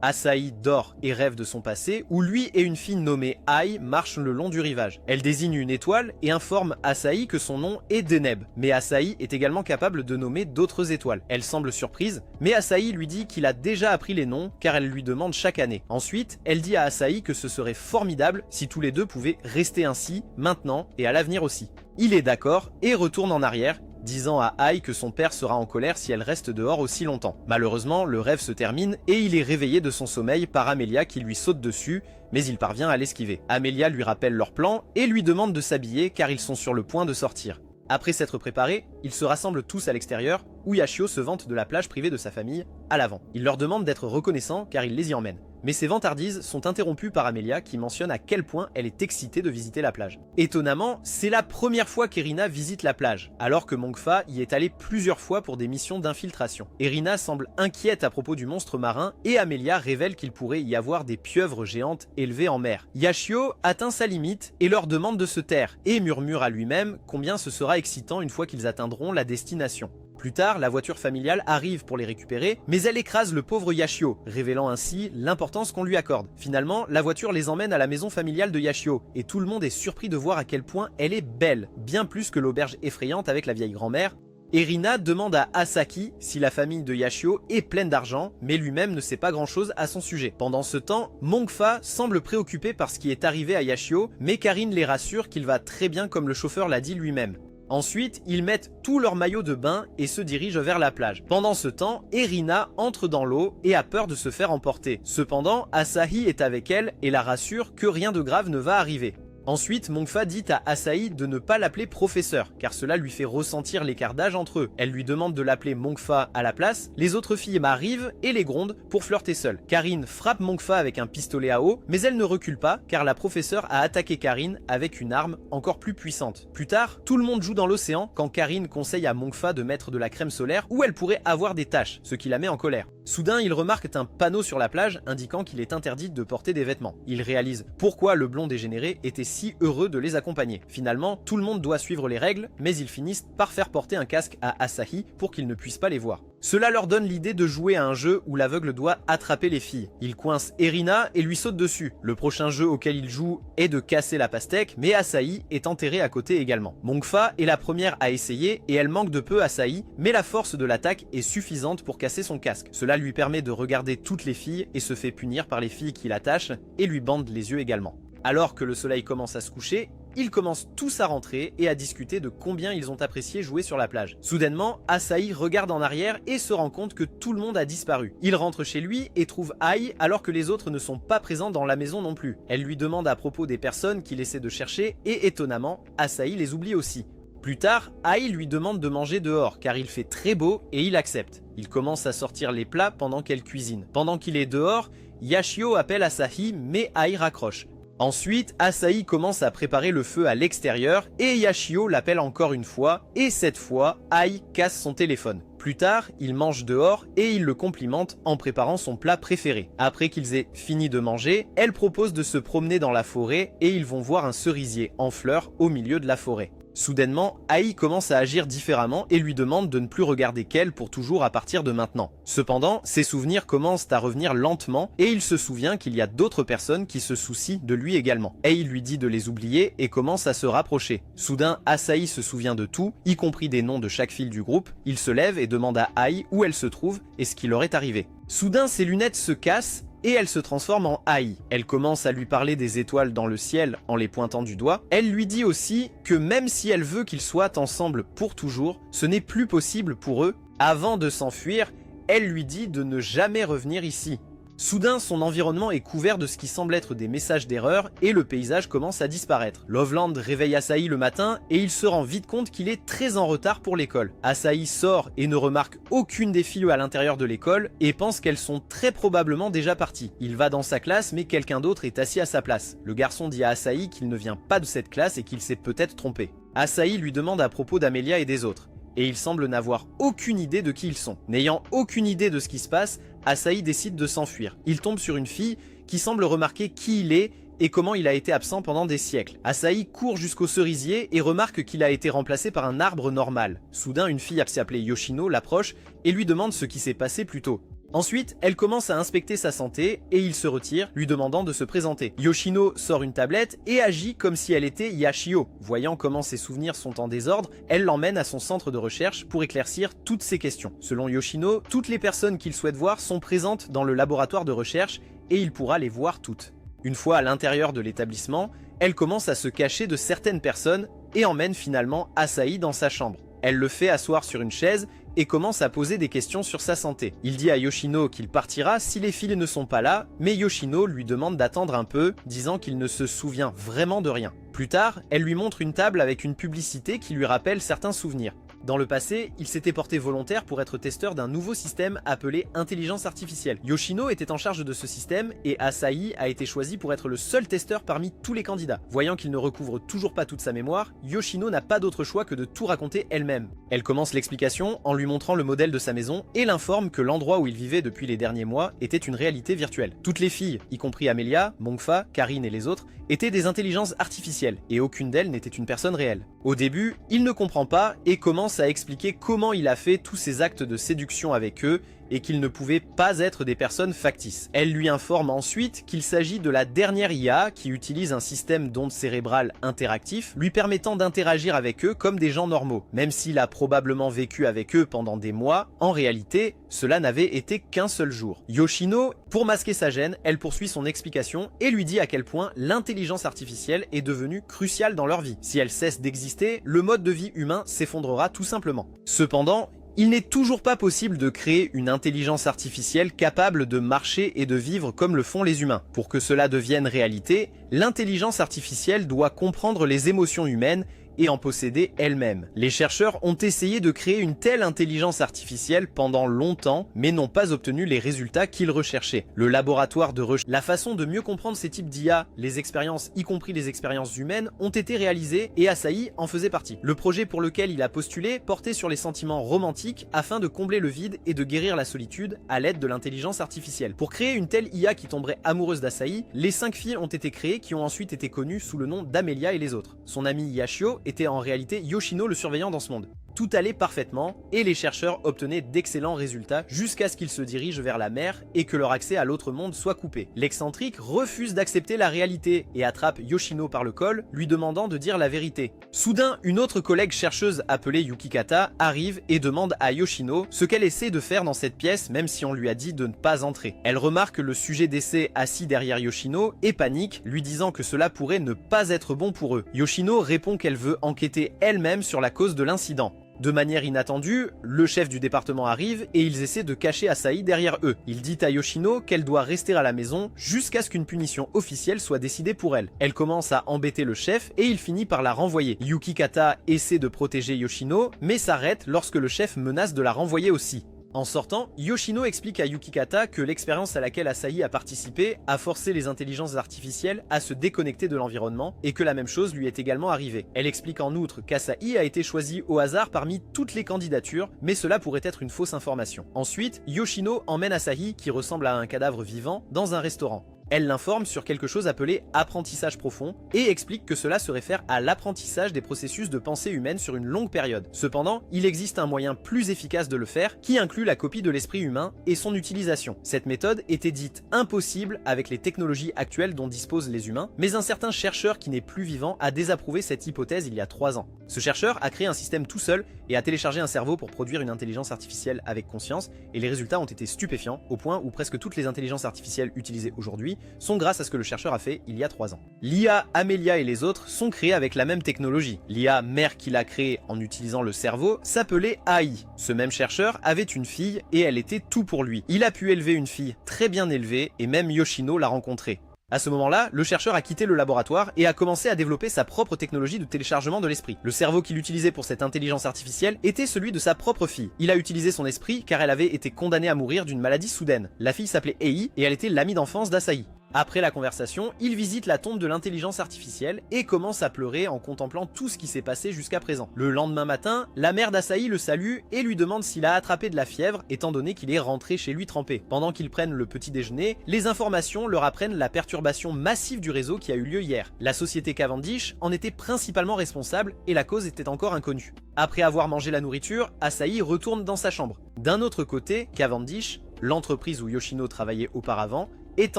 Asahi dort et rêve de son passé, où lui et une fille nommée Ai marchent le long du rivage. Elle désigne une étoile et informe Asahi que son nom est Deneb, mais Asahi est également capable de nommer d'autres étoiles. Elle semble surprise, mais Asahi lui dit qu'il a déjà appris les noms car elle lui demande chaque année. Ensuite, elle dit à Asahi que ce serait formidable si tous les deux pouvaient rester ainsi, maintenant et à l'avenir aussi. Il est d'accord et retourne en arrière, disant à Ai que son père sera en colère si elle reste dehors aussi longtemps. Malheureusement, le rêve se termine et il est réveillé de son sommeil par Amelia qui lui saute dessus, mais il parvient à l'esquiver. Amelia lui rappelle leur plan et lui demande de s'habiller car ils sont sur le point de sortir. Après s'être préparés, ils se rassemblent tous à l'extérieur, où Yashio se vante de la plage privée de sa famille, à l'avant. Il leur demande d'être reconnaissants car il les y emmène. Mais ces vantardises sont interrompues par Amelia qui mentionne à quel point elle est excitée de visiter la plage. Étonnamment, c'est la première fois qu'Erina visite la plage, alors que Mongfa y est allé plusieurs fois pour des missions d'infiltration. Erina semble inquiète à propos du monstre marin et Amelia révèle qu'il pourrait y avoir des pieuvres géantes élevées en mer. Yashio atteint sa limite et leur demande de se taire et murmure à lui-même combien ce sera excitant une fois qu'ils atteindront la destination. Plus tard, la voiture familiale arrive pour les récupérer, mais elle écrase le pauvre Yashio, révélant ainsi l'importance qu'on lui accorde. Finalement, la voiture les emmène à la maison familiale de Yashio, et tout le monde est surpris de voir à quel point elle est belle, bien plus que l'auberge effrayante avec la vieille grand-mère. Erina demande à Asaki si la famille de Yashio est pleine d'argent, mais lui-même ne sait pas grand-chose à son sujet. Pendant ce temps, Mongfa semble préoccupé par ce qui est arrivé à Yashio, mais Karine les rassure qu'il va très bien comme le chauffeur l'a dit lui-même. Ensuite, ils mettent tout leur maillot de bain et se dirigent vers la plage. Pendant ce temps, Erina entre dans l'eau et a peur de se faire emporter. Cependant, Asahi est avec elle et la rassure que rien de grave ne va arriver. Ensuite, Mongfa dit à Asahi de ne pas l'appeler professeur, car cela lui fait ressentir l'écart d'âge entre eux. Elle lui demande de l'appeler Mongfa à la place, les autres filles m'arrivent et les grondent pour flirter seule. Karine frappe Mongfa avec un pistolet à eau, mais elle ne recule pas, car la professeure a attaqué Karine avec une arme encore plus puissante. Plus tard, tout le monde joue dans l'océan quand Karine conseille à Mongfa de mettre de la crème solaire où elle pourrait avoir des taches, ce qui la met en colère. Soudain, il remarque un panneau sur la plage indiquant qu'il est interdit de porter des vêtements. Il réalise pourquoi le blond dégénéré était si heureux de les accompagner. Finalement, tout le monde doit suivre les règles, mais ils finissent par faire porter un casque à Asahi pour qu'ils ne puissent pas les voir. Cela leur donne l'idée de jouer à un jeu où l'aveugle doit attraper les filles. Il coince Erina et lui saute dessus. Le prochain jeu auquel il joue est de casser la pastèque, mais Asahi est enterré à côté également. Mongfa est la première à essayer et elle manque de peu Asahi, mais la force de l'attaque est suffisante pour casser son casque. Cela lui permet de regarder toutes les filles et se fait punir par les filles qui l'attachent et lui bandent les yeux également. Alors que le soleil commence à se coucher, ils commencent tous à rentrer et à discuter de combien ils ont apprécié jouer sur la plage. Soudainement, Asahi regarde en arrière et se rend compte que tout le monde a disparu. Il rentre chez lui et trouve Ai alors que les autres ne sont pas présents dans la maison non plus. Elle lui demande à propos des personnes qu'il essaie de chercher et étonnamment, Asahi les oublie aussi. Plus tard, Ai lui demande de manger dehors car il fait très beau et il accepte. Il commence à sortir les plats pendant qu'elle cuisine. Pendant qu'il est dehors, Yashio appelle Asahi mais Ai raccroche. Ensuite, Asahi commence à préparer le feu à l'extérieur et Yashio l'appelle encore une fois et cette fois, Ai casse son téléphone. Plus tard, ils mangent dehors et il le complimente en préparant son plat préféré. Après qu'ils aient fini de manger, elle propose de se promener dans la forêt et ils vont voir un cerisier en fleurs au milieu de la forêt. Soudainement, Ai commence à agir différemment et lui demande de ne plus regarder qu'elle pour toujours à partir de maintenant. Cependant, ses souvenirs commencent à revenir lentement et il se souvient qu'il y a d'autres personnes qui se soucient de lui également. Ai lui dit de les oublier et commence à se rapprocher. Soudain, Asahi se souvient de tout, y compris des noms de chaque fille du groupe. Il se lève et demande à Ai où elle se trouve et ce qui leur est arrivé. Soudain, ses lunettes se cassent et elle se transforme en Ai. Elle commence à lui parler des étoiles dans le ciel en les pointant du doigt. Elle lui dit aussi que même si elle veut qu'ils soient ensemble pour toujours, ce n'est plus possible pour eux. Avant de s'enfuir, elle lui dit de ne jamais revenir ici. Soudain, son environnement est couvert de ce qui semble être des messages d'erreur et le paysage commence à disparaître. Loveland réveille Asahi le matin et il se rend vite compte qu'il est très en retard pour l'école. Asahi sort et ne remarque aucune des filles à l'intérieur de l'école et pense qu'elles sont très probablement déjà parties. Il va dans sa classe mais quelqu'un d'autre est assis à sa place. Le garçon dit à Asahi qu'il ne vient pas de cette classe et qu'il s'est peut-être trompé. Asahi lui demande à propos d'Amelia et des autres. Et il semble n'avoir aucune idée de qui ils sont. N'ayant aucune idée de ce qui se passe, Asahi décide de s'enfuir. Il tombe sur une fille qui semble remarquer qui il est et comment il a été absent pendant des siècles. Asahi court jusqu'au cerisier et remarque qu'il a été remplacé par un arbre normal. Soudain, une fille appelée Yoshino l'approche et lui demande ce qui s'est passé plus tôt. Ensuite, elle commence à inspecter sa santé et il se retire, lui demandant de se présenter. Yoshino sort une tablette et agit comme si elle était Yashio. Voyant comment ses souvenirs sont en désordre, elle l'emmène à son centre de recherche pour éclaircir toutes ses questions. Selon Yoshino, toutes les personnes qu'il souhaite voir sont présentes dans le laboratoire de recherche et il pourra les voir toutes. Une fois à l'intérieur de l'établissement, elle commence à se cacher de certaines personnes et emmène finalement Asahi dans sa chambre. Elle le fait asseoir sur une chaise et commence à poser des questions sur sa santé. Il dit à Yoshino qu'il partira si les filles ne sont pas là, mais Yoshino lui demande d'attendre un peu, disant qu'il ne se souvient vraiment de rien. Plus tard, elle lui montre une table avec une publicité qui lui rappelle certains souvenirs. Dans le passé, il s'était porté volontaire pour être testeur d'un nouveau système appelé intelligence artificielle. Yoshino était en charge de ce système et Asahi a été choisi pour être le seul testeur parmi tous les candidats. Voyant qu'il ne recouvre toujours pas toute sa mémoire, Yoshino n'a pas d'autre choix que de tout raconter elle-même. Elle commence l'explication en lui montrant le modèle de sa maison et l'informe que l'endroit où il vivait depuis les derniers mois était une réalité virtuelle. Toutes les filles, y compris Amelia, Mongfa, Karine et les autres, étaient des intelligences artificielles et aucune d'elles n'était une personne réelle. Au début, il ne comprend pas et commence à expliquer comment il a fait tous ces actes de séduction avec eux et qu'ils ne pouvaient pas être des personnes factices. Elle lui informe ensuite qu'il s'agit de la dernière IA qui utilise un système d'ondes cérébrales interactif lui permettant d'interagir avec eux comme des gens normaux. Même s'il a probablement vécu avec eux pendant des mois, en réalité, cela n'avait été qu'un seul jour. Yoshino, pour masquer sa gêne, elle poursuit son explication et lui dit à quel point l'intelligence artificielle est devenue cruciale dans leur vie. Si elle cesse d'exister, le mode de vie humain s'effondrera tout simplement. Cependant, il n'est toujours pas possible de créer une intelligence artificielle capable de marcher et de vivre comme le font les humains. Pour que cela devienne réalité, l'intelligence artificielle doit comprendre les émotions humaines et en posséder elle-même. Les chercheurs ont essayé de créer une telle intelligence artificielle pendant longtemps, mais n'ont pas obtenu les résultats qu'ils recherchaient. Le laboratoire de recherche, la façon de mieux comprendre ces types d'IA, les expériences, y compris les expériences humaines, ont été réalisées et Asahi en faisait partie. Le projet pour lequel il a postulé portait sur les sentiments romantiques afin de combler le vide et de guérir la solitude à l'aide de l'intelligence artificielle. Pour créer une telle IA qui tomberait amoureuse d'Asahi, les 5 filles ont été créées qui ont ensuite été connues sous le nom d'Amelia et les autres. Son ami Yashio était en réalité Yoshino le surveillant dans ce monde. Tout allait parfaitement et les chercheurs obtenaient d'excellents résultats jusqu'à ce qu'ils se dirigent vers la mer et que leur accès à l'autre monde soit coupé. L'excentrique refuse d'accepter la réalité et attrape Yoshino par le col, lui demandant de dire la vérité. Soudain, une autre collègue chercheuse appelée Yukikata arrive et demande à Yoshino ce qu'elle essaie de faire dans cette pièce même si on lui a dit de ne pas entrer. Elle remarque le sujet d'essai assis derrière Yoshino et panique, lui disant que cela pourrait ne pas être bon pour eux. Yoshino répond qu'elle veut enquêter elle-même sur la cause de l'incident. De manière inattendue, le chef du département arrive et ils essaient de cacher Asahi derrière eux. Il dit à Yoshino qu'elle doit rester à la maison jusqu'à ce qu'une punition officielle soit décidée pour elle. Elle commence à embêter le chef et il finit par la renvoyer. Yukikata essaie de protéger Yoshino, mais s'arrête lorsque le chef menace de la renvoyer aussi. En sortant, Yoshino explique à Yukikata que l'expérience à laquelle Asahi a participé a forcé les intelligences artificielles à se déconnecter de l'environnement et que la même chose lui est également arrivée. Elle explique en outre qu'Asahi a été choisi au hasard parmi toutes les candidatures, mais cela pourrait être une fausse information. Ensuite, Yoshino emmène Asahi, qui ressemble à un cadavre vivant, dans un restaurant. Elle l'informe sur quelque chose appelé apprentissage profond et explique que cela se réfère à l'apprentissage des processus de pensée humaine sur une longue période. Cependant, il existe un moyen plus efficace de le faire qui inclut la copie de l'esprit humain et son utilisation. Cette méthode était dite impossible avec les technologies actuelles dont disposent les humains, mais un certain chercheur qui n'est plus vivant a désapprouvé cette hypothèse il y a 3 ans. Ce chercheur a créé un système tout seul et a téléchargé un cerveau pour produire une intelligence artificielle avec conscience, et les résultats ont été stupéfiants au point où presque toutes les intelligences artificielles utilisées aujourd'hui sont grâce à ce que le chercheur a fait il y a 3 ans. L'IA, Amelia et les autres sont créés avec la même technologie. L'IA mère qu'il a créée en utilisant le cerveau s'appelait AI. Ce même chercheur avait une fille et elle était tout pour lui. Il a pu élever une fille très bien élevée et même Yoshino l'a rencontrée. À ce moment-là, le chercheur a quitté le laboratoire et a commencé à développer sa propre technologie de téléchargement de l'esprit. Le cerveau qu'il utilisait pour cette intelligence artificielle était celui de sa propre fille. Il a utilisé son esprit car elle avait été condamnée à mourir d'une maladie soudaine. La fille s'appelait Ei et elle était l'amie d'enfance d'Asahi. Après la conversation, il visite la tombe de l'intelligence artificielle et commence à pleurer en contemplant tout ce qui s'est passé jusqu'à présent. Le lendemain matin, la mère d'Asahi le salue et lui demande s'il a attrapé de la fièvre étant donné qu'il est rentré chez lui trempé. Pendant qu'ils prennent le petit déjeuner, les informations leur apprennent la perturbation massive du réseau qui a eu lieu hier. La société Cavendish en était principalement responsable et la cause était encore inconnue. Après avoir mangé la nourriture, Asahi retourne dans sa chambre. D'un autre côté, Cavendish, l'entreprise où Yoshino travaillait auparavant, est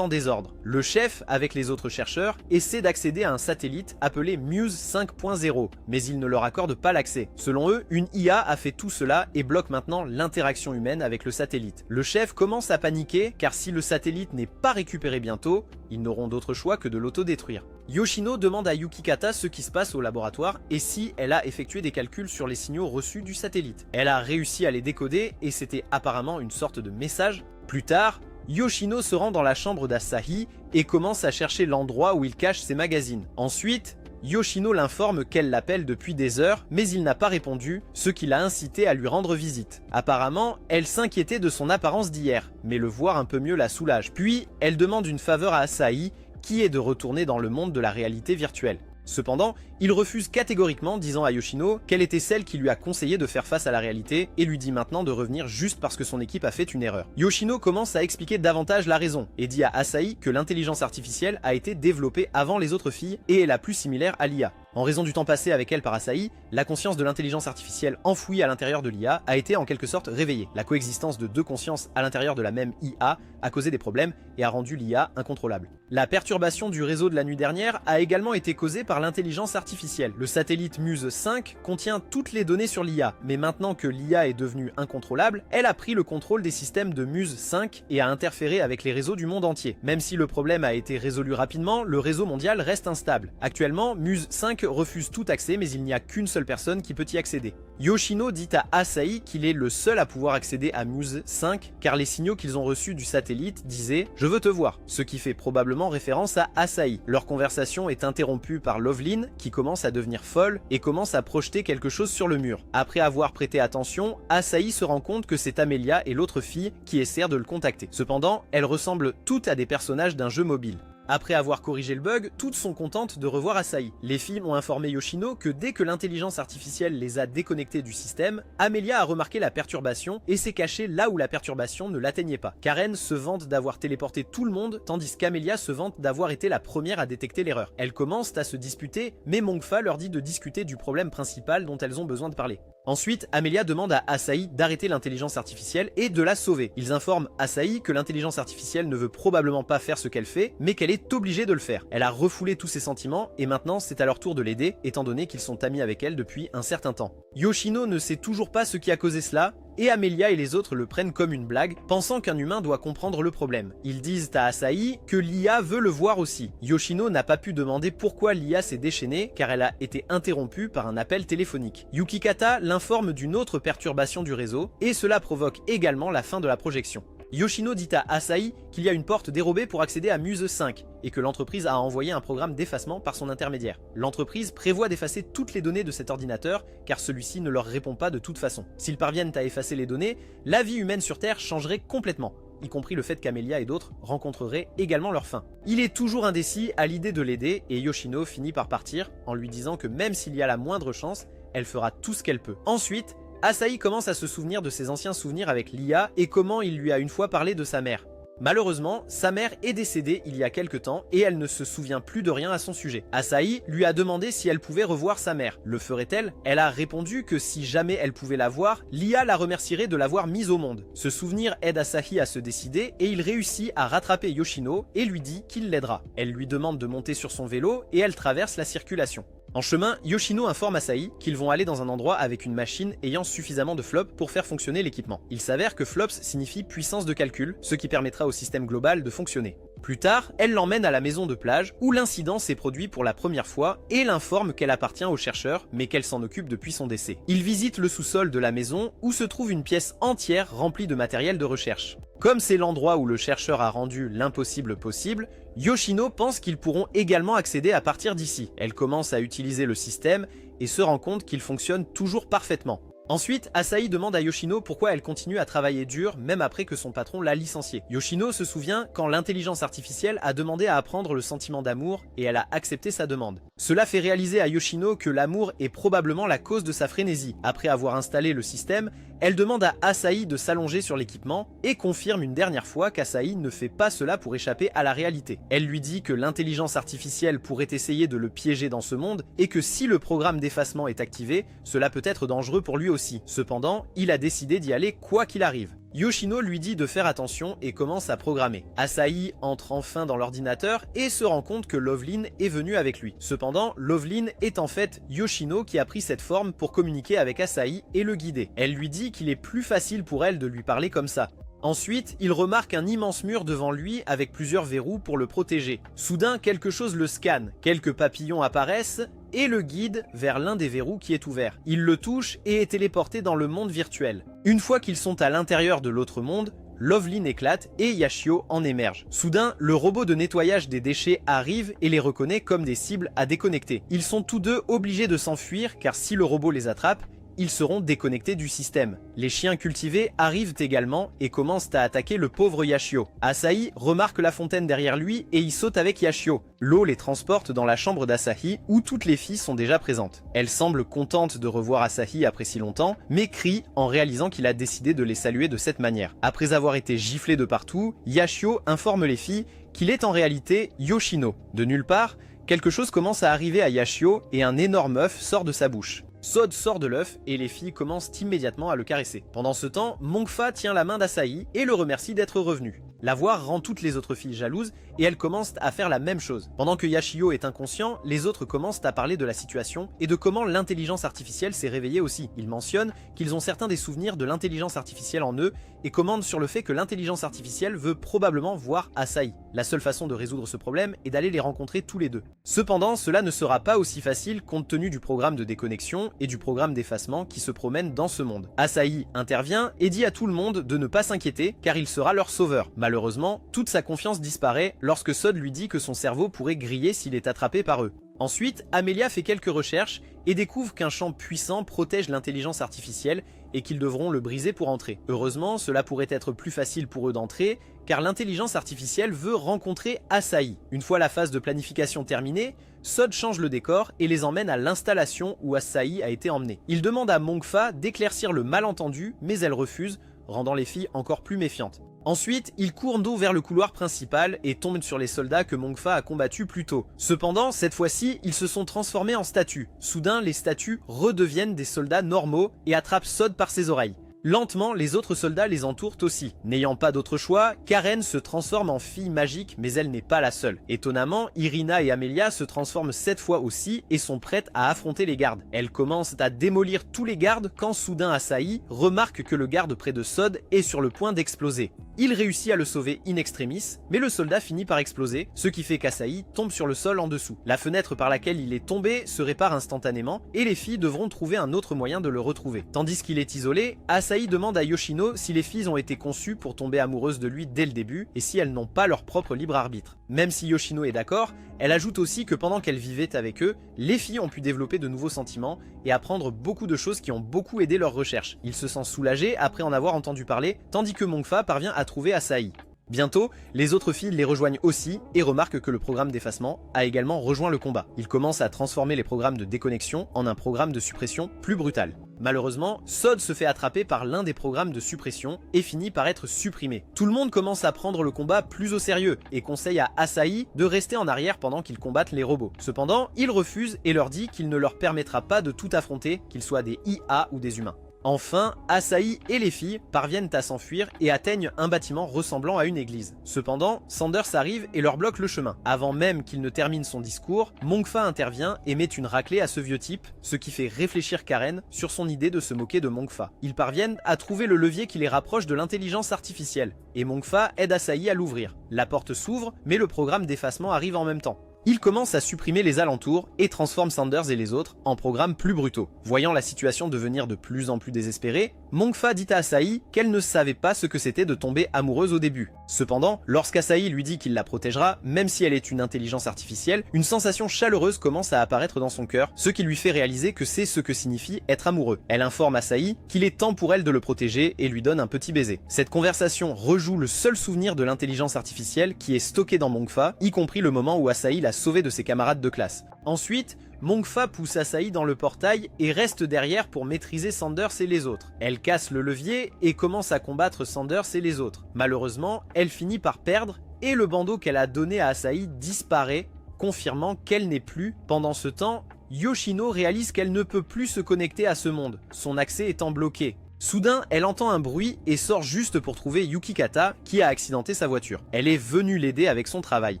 en désordre. Le chef, avec les autres chercheurs, essaie d'accéder à un satellite appelé Muse 5.0, mais il ne leur accorde pas l'accès. Selon eux, une IA a fait tout cela et bloque maintenant l'interaction humaine avec le satellite. Le chef commence à paniquer car si le satellite n'est pas récupéré bientôt, ils n'auront d'autre choix que de l'autodétruire. Yoshino demande à Yukikata ce qui se passe au laboratoire et si elle a effectué des calculs sur les signaux reçus du satellite. Elle a réussi à les décoder et c'était apparemment une sorte de message. Plus tard, Yoshino se rend dans la chambre d'Asahi et commence à chercher l'endroit où il cache ses magazines. Ensuite, Yoshino l'informe qu'elle l'appelle depuis des heures, mais il n'a pas répondu, ce qui l'a incité à lui rendre visite. Apparemment, elle s'inquiétait de son apparence d'hier, mais le voir un peu mieux la soulage. Puis, elle demande une faveur à Asahi, qui est de retourner dans le monde de la réalité virtuelle. Cependant, il refuse catégoriquement, disant à Yoshino qu'elle était celle qui lui a conseillé de faire face à la réalité et lui dit maintenant de revenir juste parce que son équipe a fait une erreur. Yoshino commence à expliquer davantage la raison et dit à Asahi que l'intelligence artificielle a été développée avant les autres filles et est la plus similaire à l'IA. En raison du temps passé avec elle par Asahi, la conscience de l'intelligence artificielle enfouie à l'intérieur de l'IA a été en quelque sorte réveillée. La coexistence de deux consciences à l'intérieur de la même IA a causé des problèmes et a rendu l'IA incontrôlable. La perturbation du réseau de la nuit dernière a également été causée par l'intelligence artificielle. Le satellite Muse 5 contient toutes les données sur l'IA, mais maintenant que l'IA est devenue incontrôlable, elle a pris le contrôle des systèmes de Muse 5 et a interféré avec les réseaux du monde entier. Même si le problème a été résolu rapidement, le réseau mondial reste instable. Actuellement, Muse 5 refuse tout accès, mais il n'y a qu'une seule personne qui peut y accéder. Yoshino dit à Asahi qu'il est le seul à pouvoir accéder à Muse 5 car les signaux qu'ils ont reçus du satellite disaient « Je veux te voir », ce qui fait probablement référence à Asahi. Leur conversation est interrompue par Loveline qui commence à devenir folle et commence à projeter quelque chose sur le mur. Après avoir prêté attention, Asahi se rend compte que c'est Amelia et l'autre fille qui essaient de le contacter. Cependant, elles ressemblent toutes à des personnages d'un jeu mobile. Après avoir corrigé le bug, toutes sont contentes de revoir Asahi. Les filles ont informé Yoshino que dès que l'intelligence artificielle les a déconnectées du système, Amelia a remarqué la perturbation et s'est cachée là où la perturbation ne l'atteignait pas. Karen se vante d'avoir téléporté tout le monde, tandis qu'Amelia se vante d'avoir été la première à détecter l'erreur. Elles commencent à se disputer, mais Mongfa leur dit de discuter du problème principal dont elles ont besoin de parler. Ensuite, Amelia demande à Asahi d'arrêter l'intelligence artificielle et de la sauver. Ils informent Asahi que l'intelligence artificielle ne veut probablement pas faire ce qu'elle fait, mais qu'elle est obligée de le faire. Elle a refoulé tous ses sentiments et maintenant c'est à leur tour de l'aider, étant donné qu'ils sont amis avec elle depuis un certain temps. Yoshino ne sait toujours pas ce qui a causé cela, et Amelia et les autres le prennent comme une blague, pensant qu'un humain doit comprendre le problème. Ils disent à Asahi que l'IA veut le voir aussi. Yoshino n'a pas pu demander pourquoi l'IA s'est déchaînée car elle a été interrompue par un appel téléphonique. Yukikata l'informe d'une autre perturbation du réseau et cela provoque également la fin de la projection. Yoshino dit à Asahi qu'il y a une porte dérobée pour accéder à Muse 5 et que l'entreprise a envoyé un programme d'effacement par son intermédiaire. L'entreprise prévoit d'effacer toutes les données de cet ordinateur car celui-ci ne leur répond pas de toute façon. S'ils parviennent à effacer les données, la vie humaine sur Terre changerait complètement, y compris le fait qu'Amelia et d'autres rencontreraient également leur fin. Il est toujours indécis à l'idée de l'aider et Yoshino finit par partir en lui disant que même s'il y a la moindre chance, elle fera tout ce qu'elle peut. Ensuite, Asahi commence à se souvenir de ses anciens souvenirs avec l'IA et comment il lui a une fois parlé de sa mère. Malheureusement, sa mère est décédée il y a quelque temps et elle ne se souvient plus de rien à son sujet. Asahi lui a demandé si elle pouvait revoir sa mère. Le ferait-elle? Elle a répondu que si jamais elle pouvait la voir, l'IA la remercierait de l'avoir mise au monde. Ce souvenir aide Asahi à se décider et il réussit à rattraper Yoshino et lui dit qu'il l'aidera. Elle lui demande de monter sur son vélo et elle traverse la circulation. En chemin, Yoshino informe Asahi qu'ils vont aller dans un endroit avec une machine ayant suffisamment de flops pour faire fonctionner l'équipement. Il s'avère que flops signifie puissance de calcul, ce qui permettra au système global de fonctionner. Plus tard, elle l'emmène à la maison de plage où l'incident s'est produit pour la première fois et l'informe qu'elle appartient au chercheur mais qu'elle s'en occupe depuis son décès. Il visite le sous-sol de la maison où se trouve une pièce entière remplie de matériel de recherche. Comme c'est l'endroit où le chercheur a rendu l'impossible possible, Yoshino pense qu'ils pourront également accéder à partir d'ici. Elle commence à utiliser le système et se rend compte qu'il fonctionne toujours parfaitement. Ensuite, Asahi demande à Yoshino pourquoi elle continue à travailler dur même après que son patron l'a licenciée. Yoshino se souvient quand l'intelligence artificielle a demandé à apprendre le sentiment d'amour et elle a accepté sa demande. Cela fait réaliser à Yoshino que l'amour est probablement la cause de sa frénésie. Après avoir installé le système, elle demande à Asahi de s'allonger sur l'équipement et confirme une dernière fois qu'Asahi ne fait pas cela pour échapper à la réalité. Elle lui dit que l'intelligence artificielle pourrait essayer de le piéger dans ce monde et que si le programme d'effacement est activé, cela peut être dangereux pour lui aussi. Cependant, il a décidé d'y aller quoi qu'il arrive. Yoshino lui dit de faire attention et commence à programmer. Asahi entre enfin dans l'ordinateur et se rend compte que Lovelin est venu avec lui. Cependant, Lovelin est en fait Yoshino qui a pris cette forme pour communiquer avec Asahi et le guider. Elle lui dit qu'il est plus facile pour elle de lui parler comme ça. Ensuite, il remarque un immense mur devant lui avec plusieurs verrous pour le protéger. Soudain, quelque chose le scanne, quelques papillons apparaissent et le guide vers l'un des verrous qui est ouvert. Il le touche et est téléporté dans le monde virtuel. Une fois qu'ils sont à l'intérieur de l'autre monde, Lovelin éclate et Yashio en émerge. Soudain, le robot de nettoyage des déchets arrive et les reconnaît comme des cibles à déconnecter. Ils sont tous deux obligés de s'enfuir car si le robot les attrape, ils seront déconnectés du système. Les chiens cultivés arrivent également et commencent à attaquer le pauvre Yashio. Asahi remarque la fontaine derrière lui et y saute avec Yashio. L'eau les transporte dans la chambre d'Asahi où toutes les filles sont déjà présentes. Elle semble contente de revoir Asahi après si longtemps, mais crie en réalisant qu'il a décidé de les saluer de cette manière. Après avoir été giflé de partout, Yashio informe les filles qu'il est en réalité Yoshino. De nulle part, quelque chose commence à arriver à Yashio et un énorme œuf sort de sa bouche. Sod sort de l'œuf et les filles commencent immédiatement à le caresser. Pendant ce temps, Mongfa tient la main d'Asahi et le remercie d'être revenu. La voir rend toutes les autres filles jalouses et elles commencent à faire la même chose. Pendant que Yashio est inconscient, les autres commencent à parler de la situation et de comment l'intelligence artificielle s'est réveillée aussi. Ils mentionnent qu'ils ont certains des souvenirs de l'intelligence artificielle en eux et commandent sur le fait que l'intelligence artificielle veut probablement voir Asahi. La seule façon de résoudre ce problème est d'aller les rencontrer tous les deux. Cependant, cela ne sera pas aussi facile compte tenu du programme de déconnexion et du programme d'effacement qui se promènent dans ce monde. Asahi intervient et dit à tout le monde de ne pas s'inquiéter car il sera leur sauveur. Malheureusement, toute sa confiance disparaît lorsque Sod lui dit que son cerveau pourrait griller s'il est attrapé par eux. Ensuite, Amelia fait quelques recherches et découvre qu'un champ puissant protège l'intelligence artificielle et qu'ils devront le briser pour entrer. Heureusement, cela pourrait être plus facile pour eux d'entrer car l'intelligence artificielle veut rencontrer Asahi. Une fois la phase de planification terminée, Sod change le décor et les emmène à l'installation où Asahi a été emmené. Il demande à Mongfa d'éclaircir le malentendu mais elle refuse, rendant les filles encore plus méfiantes. Ensuite, il court d'eau vers le couloir principal et tombe sur les soldats que Mongfa a combattus plus tôt. Cependant, cette fois-ci, ils se sont transformés en statues. Soudain, les statues redeviennent des soldats normaux et attrapent Sod par ses oreilles. Lentement, les autres soldats les entourent aussi. N'ayant pas d'autre choix, Karen se transforme en fille magique, mais elle n'est pas la seule. Étonnamment, Irina et Amelia se transforment cette fois aussi et sont prêtes à affronter les gardes. Elles commencent à démolir tous les gardes quand soudain Asahi remarque que le garde près de Sod est sur le point d'exploser. Il réussit à le sauver in extremis, mais le soldat finit par exploser, ce qui fait qu'Asahi tombe sur le sol en dessous. La fenêtre par laquelle il est tombé se répare instantanément et les filles devront trouver un autre moyen de le retrouver. Tandis qu'il est isolé, Asahi demande à Yoshino si les filles ont été conçues pour tomber amoureuses de lui dès le début et si elles n'ont pas leur propre libre arbitre. Même si Yoshino est d'accord, elle ajoute aussi que pendant qu'elle vivait avec eux, les filles ont pu développer de nouveaux sentiments et apprendre beaucoup de choses qui ont beaucoup aidé leur recherche. Il se sent soulagé après en avoir entendu parler, tandis que Mongfa parvient à trouver Asahi. Bientôt, les autres filles les rejoignent aussi et remarquent que le programme d'effacement a également rejoint le combat. Il commence à transformer les programmes de déconnexion en un programme de suppression plus brutal. Malheureusement, Sod se fait attraper par l'un des programmes de suppression et finit par être supprimé. Tout le monde commence à prendre le combat plus au sérieux et conseille à Asahi de rester en arrière pendant qu'ils combattent les robots. Cependant, il refuse et leur dit qu'il ne leur permettra pas de tout affronter, qu'ils soient des IA ou des humains. Enfin, Asahi et les filles parviennent à s'enfuir et atteignent un bâtiment ressemblant à une église. Cependant, Sanders arrive et leur bloque le chemin. Avant même qu'il ne termine son discours, Mongfa intervient et met une raclée à ce vieux type, ce qui fait réfléchir Karen sur son idée de se moquer de Mongfa. Ils parviennent à trouver le levier qui les rapproche de l'intelligence artificielle, et Mongfa aide Asahi à l'ouvrir. La porte s'ouvre, mais le programme d'effacement arrive en même temps. Il commence à supprimer les alentours et transforme Sanders et les autres en programmes plus brutaux. Voyant la situation devenir de plus en plus désespérée, Mongfa dit à Asahi qu'elle ne savait pas ce que c'était de tomber amoureuse au début. Cependant, lorsqu'Asahi lui dit qu'il la protégera, même si elle est une intelligence artificielle, une sensation chaleureuse commence à apparaître dans son cœur, ce qui lui fait réaliser que c'est ce que signifie être amoureux. Elle informe Asahi qu'il est temps pour elle de le protéger et lui donne un petit baiser. Cette conversation rejoue le seul souvenir de l'intelligence artificielle qui est stocké dans Mongfa, y compris le moment où Asahi l'a sauvé de ses camarades de classe. Ensuite, Mongfa pousse Asahi dans le portail et reste derrière pour maîtriser Sanders et les autres. Elle casse le levier et commence à combattre Sanders et les autres. Malheureusement, elle finit par perdre et le bandeau qu'elle a donné à Asahi disparaît, confirmant qu'elle n'est plus. Pendant ce temps, Yoshino réalise qu'elle ne peut plus se connecter à ce monde, son accès étant bloqué. Soudain, elle entend un bruit et sort juste pour trouver Yukikata qui a accidenté sa voiture. Elle est venue l'aider avec son travail.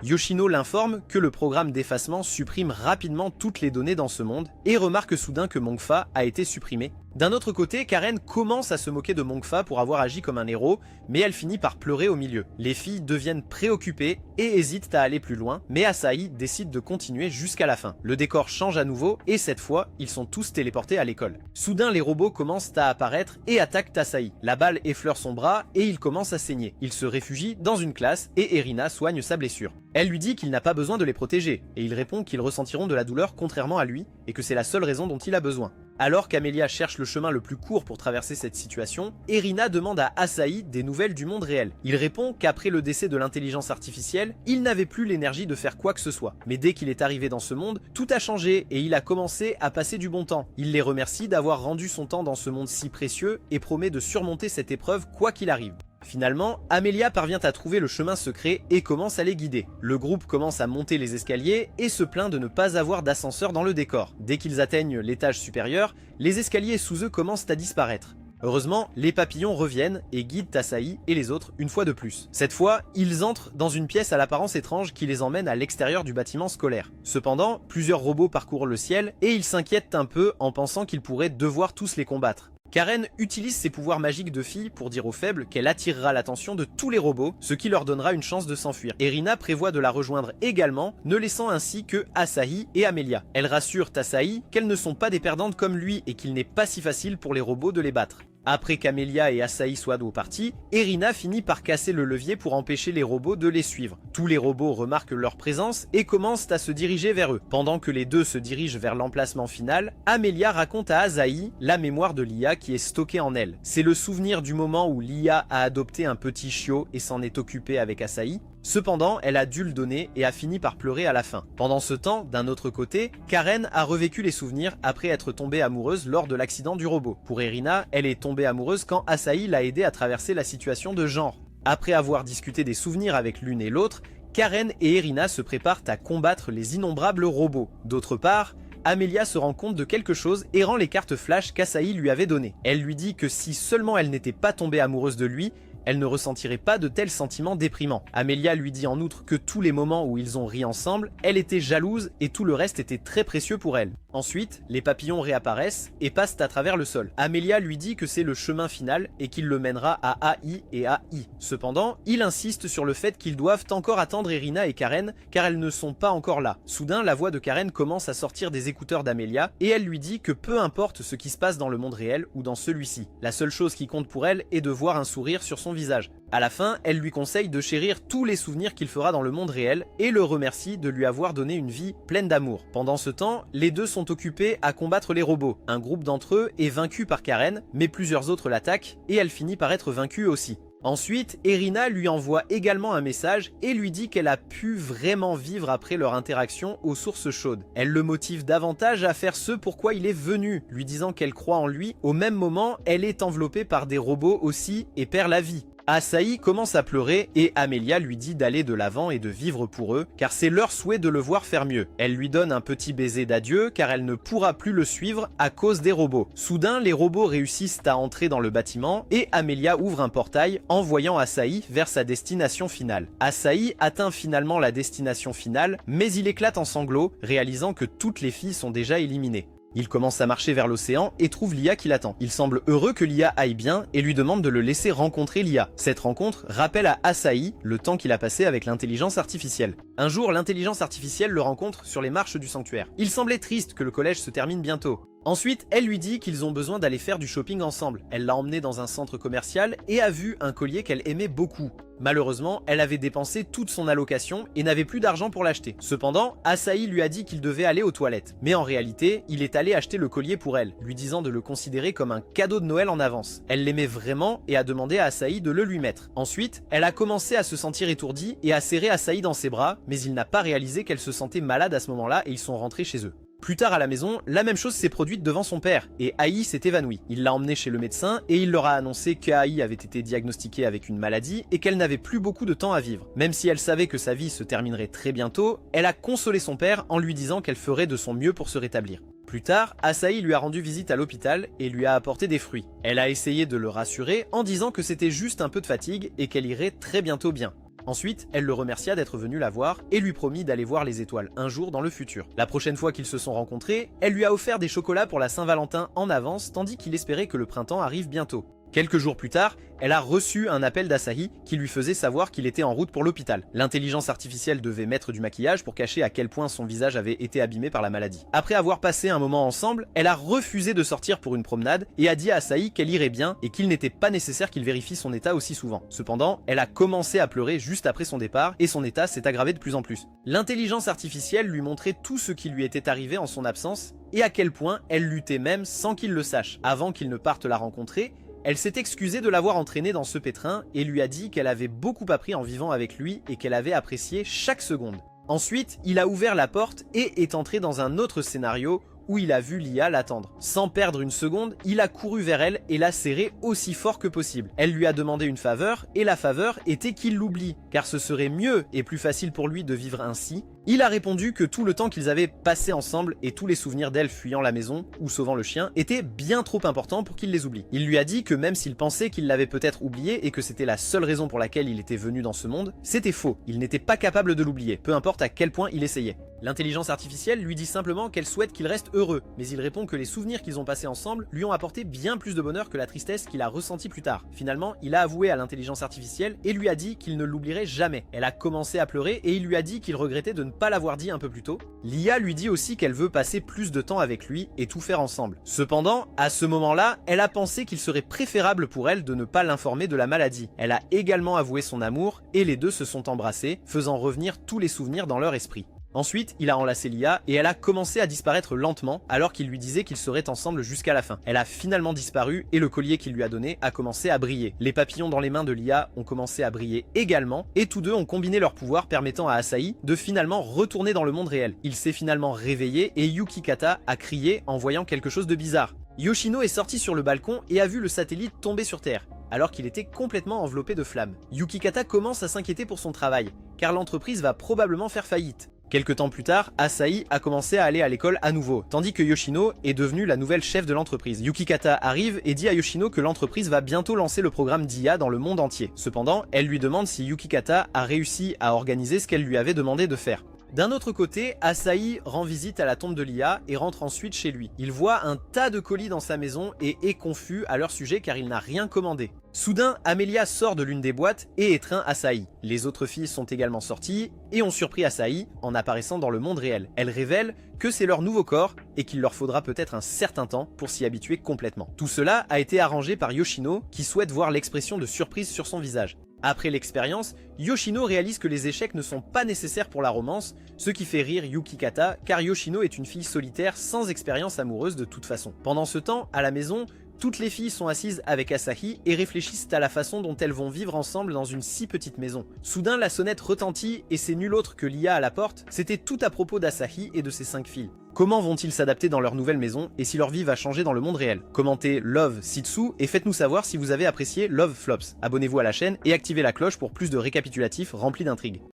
Yoshino l'informe que le programme d'effacement supprime rapidement toutes les données dans ce monde et remarque soudain que Mongfa a été supprimé. D'un autre côté, Karen commence à se moquer de Mongfa pour avoir agi comme un héros, mais elle finit par pleurer au milieu. Les filles deviennent préoccupées et hésitent à aller plus loin, mais Asahi décide de continuer jusqu'à la fin. Le décor change à nouveau et cette fois, ils sont tous téléportés à l'école. Soudain, les robots commencent à apparaître et attaquent Asahi. La balle effleure son bras et il commence à saigner. Il se réfugie dans une classe et Erina soigne sa blessure. Elle lui dit qu'il n'a pas besoin de les protéger et il répond qu'ils ressentiront de la douleur contrairement à lui et que c'est la seule raison dont il a besoin. Alors qu'Amelia cherche le chemin le plus court pour traverser cette situation, Erina demande à Asahi des nouvelles du monde réel. Il répond qu'après le décès de l'intelligence artificielle, il n'avait plus l'énergie de faire quoi que ce soit. Mais dès qu'il est arrivé dans ce monde, tout a changé et il a commencé à passer du bon temps. Il les remercie d'avoir rendu son temps dans ce monde si précieux et promet de surmonter cette épreuve quoi qu'il arrive. Finalement, Amelia parvient à trouver le chemin secret et commence à les guider. Le groupe commence à monter les escaliers et se plaint de ne pas avoir d'ascenseur dans le décor. Dès qu'ils atteignent l'étage supérieur, les escaliers sous eux commencent à disparaître. Heureusement, les papillons reviennent et guident Asahi et les autres une fois de plus. Cette fois, ils entrent dans une pièce à l'apparence étrange qui les emmène à l'extérieur du bâtiment scolaire. Cependant, plusieurs robots parcourent le ciel et ils s'inquiètent un peu en pensant qu'ils pourraient devoir tous les combattre. Karen utilise ses pouvoirs magiques de fille pour dire aux faibles qu'elle attirera l'attention de tous les robots, ce qui leur donnera une chance de s'enfuir. Erina prévoit de la rejoindre également, ne laissant ainsi que Asahi et Amelia. Elle rassure Asahi qu'elles ne sont pas des perdantes comme lui et qu'il n'est pas si facile pour les robots de les battre. Après qu'Amelia et Asahi soient au parti, Erina finit par casser le levier pour empêcher les robots de les suivre. Tous les robots remarquent leur présence et commencent à se diriger vers eux. Pendant que les deux se dirigent vers l'emplacement final, Amelia raconte à Asahi la mémoire de l'IA qui est stockée en elle. C'est le souvenir du moment où l'IA a adopté un petit chiot et s'en est occupée avec Asahi. Cependant, elle a dû le donner et a fini par pleurer à la fin. Pendant ce temps, d'un autre côté, Karen a revécu les souvenirs après être tombée amoureuse lors de l'accident du robot. Pour Erina, elle est tombée amoureuse quand Asahi l'a aidée à traverser la situation de genre. Après avoir discuté des souvenirs avec l'une et l'autre, Karen et Erina se préparent à combattre les innombrables robots. D'autre part, Amelia se rend compte de quelque chose et rend les cartes flash qu'Asahi lui avait données. Elle lui dit que si seulement elle n'était pas tombée amoureuse de lui, elle ne ressentirait pas de tels sentiments déprimants. Amelia lui dit en outre que tous les moments où ils ont ri ensemble, elle était jalouse et tout le reste était très précieux pour elle. Ensuite, les papillons réapparaissent et passent à travers le sol. Amelia lui dit que c'est le chemin final et qu'il le mènera à AI et à I. Cependant, il insiste sur le fait qu'ils doivent encore attendre Erina et Karen car elles ne sont pas encore là. Soudain, la voix de Karen commence à sortir des écouteurs d'Amelia et elle lui dit que peu importe ce qui se passe dans le monde réel ou dans celui-ci, la seule chose qui compte pour elle est de voir un sourire sur son visage. À la fin, elle lui conseille de chérir tous les souvenirs qu'il fera dans le monde réel et le remercie de lui avoir donné une vie pleine d'amour. Pendant ce temps, les deux sont occupés à combattre les robots. Un groupe d'entre eux est vaincu par Karen, mais plusieurs autres l'attaquent et elle finit par être vaincue aussi. Ensuite, Erina lui envoie également un message et lui dit qu'elle a pu vraiment vivre après leur interaction aux sources chaudes. Elle le motive davantage à faire ce pourquoi il est venu, lui disant qu'elle croit en lui. Au même moment, elle est enveloppée par des robots aussi et perd la vie. Asahi commence à pleurer et Amelia lui dit d'aller de l'avant et de vivre pour eux car c'est leur souhait de le voir faire mieux. Elle lui donne un petit baiser d'adieu car elle ne pourra plus le suivre à cause des robots. Soudain, les robots réussissent à entrer dans le bâtiment et Amelia ouvre un portail envoyant Asahi vers sa destination finale. Asahi atteint finalement la destination finale mais il éclate en sanglots réalisant que toutes les filles sont déjà éliminées. Il commence à marcher vers l'océan et trouve Lia qui l'attend. Il semble heureux que Lia aille bien et lui demande de le laisser rencontrer Lia. Cette rencontre rappelle à Asahi le temps qu'il a passé avec l'intelligence artificielle. Un jour, l'intelligence artificielle le rencontre sur les marches du sanctuaire. Il semblait triste que le collège se termine bientôt. Ensuite, elle lui dit qu'ils ont besoin d'aller faire du shopping ensemble. Elle l'a emmené dans un centre commercial et a vu un collier qu'elle aimait beaucoup. Malheureusement, elle avait dépensé toute son allocation et n'avait plus d'argent pour l'acheter. Cependant, Asahi lui a dit qu'il devait aller aux toilettes. Mais en réalité, il est allé acheter le collier pour elle, lui disant de le considérer comme un cadeau de Noël en avance. Elle l'aimait vraiment et a demandé à Asahi de le lui mettre. Ensuite, elle a commencé à se sentir étourdie et a serré Asahi dans ses bras, mais il n'a pas réalisé qu'elle se sentait malade à ce moment-là et ils sont rentrés chez eux. Plus tard à la maison, la même chose s'est produite devant son père et Ai s'est évanoui. Il l'a emmené chez le médecin et il leur a annoncé qu'Ai avait été diagnostiquée avec une maladie et qu'elle n'avait plus beaucoup de temps à vivre. Même si elle savait que sa vie se terminerait très bientôt, elle a consolé son père en lui disant qu'elle ferait de son mieux pour se rétablir. Plus tard, Asahi lui a rendu visite à l'hôpital et lui a apporté des fruits. Elle a essayé de le rassurer en disant que c'était juste un peu de fatigue et qu'elle irait très bientôt bien. Ensuite, elle le remercia d'être venu la voir et lui promit d'aller voir les étoiles un jour dans le futur. La prochaine fois qu'ils se sont rencontrés, elle lui a offert des chocolats pour la Saint-Valentin en avance tandis qu'il espérait que le printemps arrive bientôt. Quelques jours plus tard, elle a reçu un appel d'Asahi qui lui faisait savoir qu'il était en route pour l'hôpital. L'intelligence artificielle devait mettre du maquillage pour cacher à quel point son visage avait été abîmé par la maladie. Après avoir passé un moment ensemble, elle a refusé de sortir pour une promenade et a dit à Asahi qu'elle irait bien et qu'il n'était pas nécessaire qu'il vérifie son état aussi souvent. Cependant, elle a commencé à pleurer juste après son départ et son état s'est aggravé de plus en plus. L'intelligence artificielle lui montrait tout ce qui lui était arrivé en son absence et à quel point elle luttait même sans qu'il le sache. Avant qu'il ne parte la rencontrer, elle s'est excusée de l'avoir entraîné dans ce pétrin et lui a dit qu'elle avait beaucoup appris en vivant avec lui et qu'elle avait apprécié chaque seconde. Ensuite, il a ouvert la porte et est entré dans un autre scénario où il a vu Lia l'attendre. Sans perdre une seconde, il a couru vers elle et l'a serrée aussi fort que possible. Elle lui a demandé une faveur et la faveur était qu'il l'oublie, car ce serait mieux et plus facile pour lui de vivre ainsi. Il a répondu que tout le temps qu'ils avaient passé ensemble et tous les souvenirs d'elle fuyant la maison ou sauvant le chien étaient bien trop importants pour qu'il les oublie. Il lui a dit que même s'il pensait qu'il l'avait peut-être oublié et que c'était la seule raison pour laquelle il était venu dans ce monde, c'était faux. Il n'était pas capable de l'oublier, peu importe à quel point il essayait. L'intelligence artificielle lui dit simplement qu'elle souhaite qu'il reste heureux, mais il répond que les souvenirs qu'ils ont passés ensemble lui ont apporté bien plus de bonheur que la tristesse qu'il a ressentie plus tard. Finalement, il a avoué à l'intelligence artificielle et lui a dit qu'il ne l'oublierait jamais. Elle a commencé à pleurer et il lui a dit qu'il regrettait de ne pas l'avoir dit un peu plus tôt. L'IA lui dit aussi qu'elle veut passer plus de temps avec lui et tout faire ensemble. Cependant, à ce moment-là, elle a pensé qu'il serait préférable pour elle de ne pas l'informer de la maladie. Elle a également avoué son amour et les deux se sont embrassés, faisant revenir tous les souvenirs dans leur esprit. Ensuite, il a enlacé Lia et elle a commencé à disparaître lentement alors qu'il lui disait qu'ils seraient ensemble jusqu'à la fin. Elle a finalement disparu et le collier qu'il lui a donné a commencé à briller. Les papillons dans les mains de Lia ont commencé à briller également et tous deux ont combiné leurs pouvoirs permettant à Asahi de finalement retourner dans le monde réel. Il s'est finalement réveillé et Yukikata a crié en voyant quelque chose de bizarre. Yoshino est sorti sur le balcon et a vu le satellite tomber sur Terre, alors qu'il était complètement enveloppé de flammes. Yukikata commence à s'inquiéter pour son travail, car l'entreprise va probablement faire faillite. Quelque temps plus tard, Asahi a commencé à aller à l'école à nouveau, tandis que Yoshino est devenue la nouvelle chef de l'entreprise. Yukikata arrive et dit à Yoshino que l'entreprise va bientôt lancer le programme d'IA dans le monde entier. Cependant, elle lui demande si Yukikata a réussi à organiser ce qu'elle lui avait demandé de faire. D'un autre côté, Asahi rend visite à la tombe de l'IA et rentre ensuite chez lui. Il voit un tas de colis dans sa maison et est confus à leur sujet car il n'a rien commandé. Soudain, Amelia sort de l'une des boîtes et étreint Asahi. Les autres filles sont également sorties et ont surpris Asahi en apparaissant dans le monde réel. Elles révèlent que c'est leur nouveau corps et qu'il leur faudra peut-être un certain temps pour s'y habituer complètement. Tout cela a été arrangé par Yoshino qui souhaite voir l'expression de surprise sur son visage. Après l'expérience, Yoshino réalise que les échecs ne sont pas nécessaires pour la romance, ce qui fait rire Yukikata car Yoshino est une fille solitaire sans expérience amoureuse de toute façon. Pendant ce temps, à la maison, toutes les filles sont assises avec Asahi et réfléchissent à la façon dont elles vont vivre ensemble dans une si petite maison. Soudain, la sonnette retentit et c'est nul autre que l'IA à la porte. C'était tout à propos d'Asahi et de ses 5 filles. Comment vont-ils s'adapter dans leur nouvelle maison et si leur vie va changer dans le monde réel? Commentez Love Sitsu et faites-nous savoir si vous avez apprécié Love Flops. Abonnez-vous à la chaîne et activez la cloche pour plus de récapitulatifs remplis d'intrigues.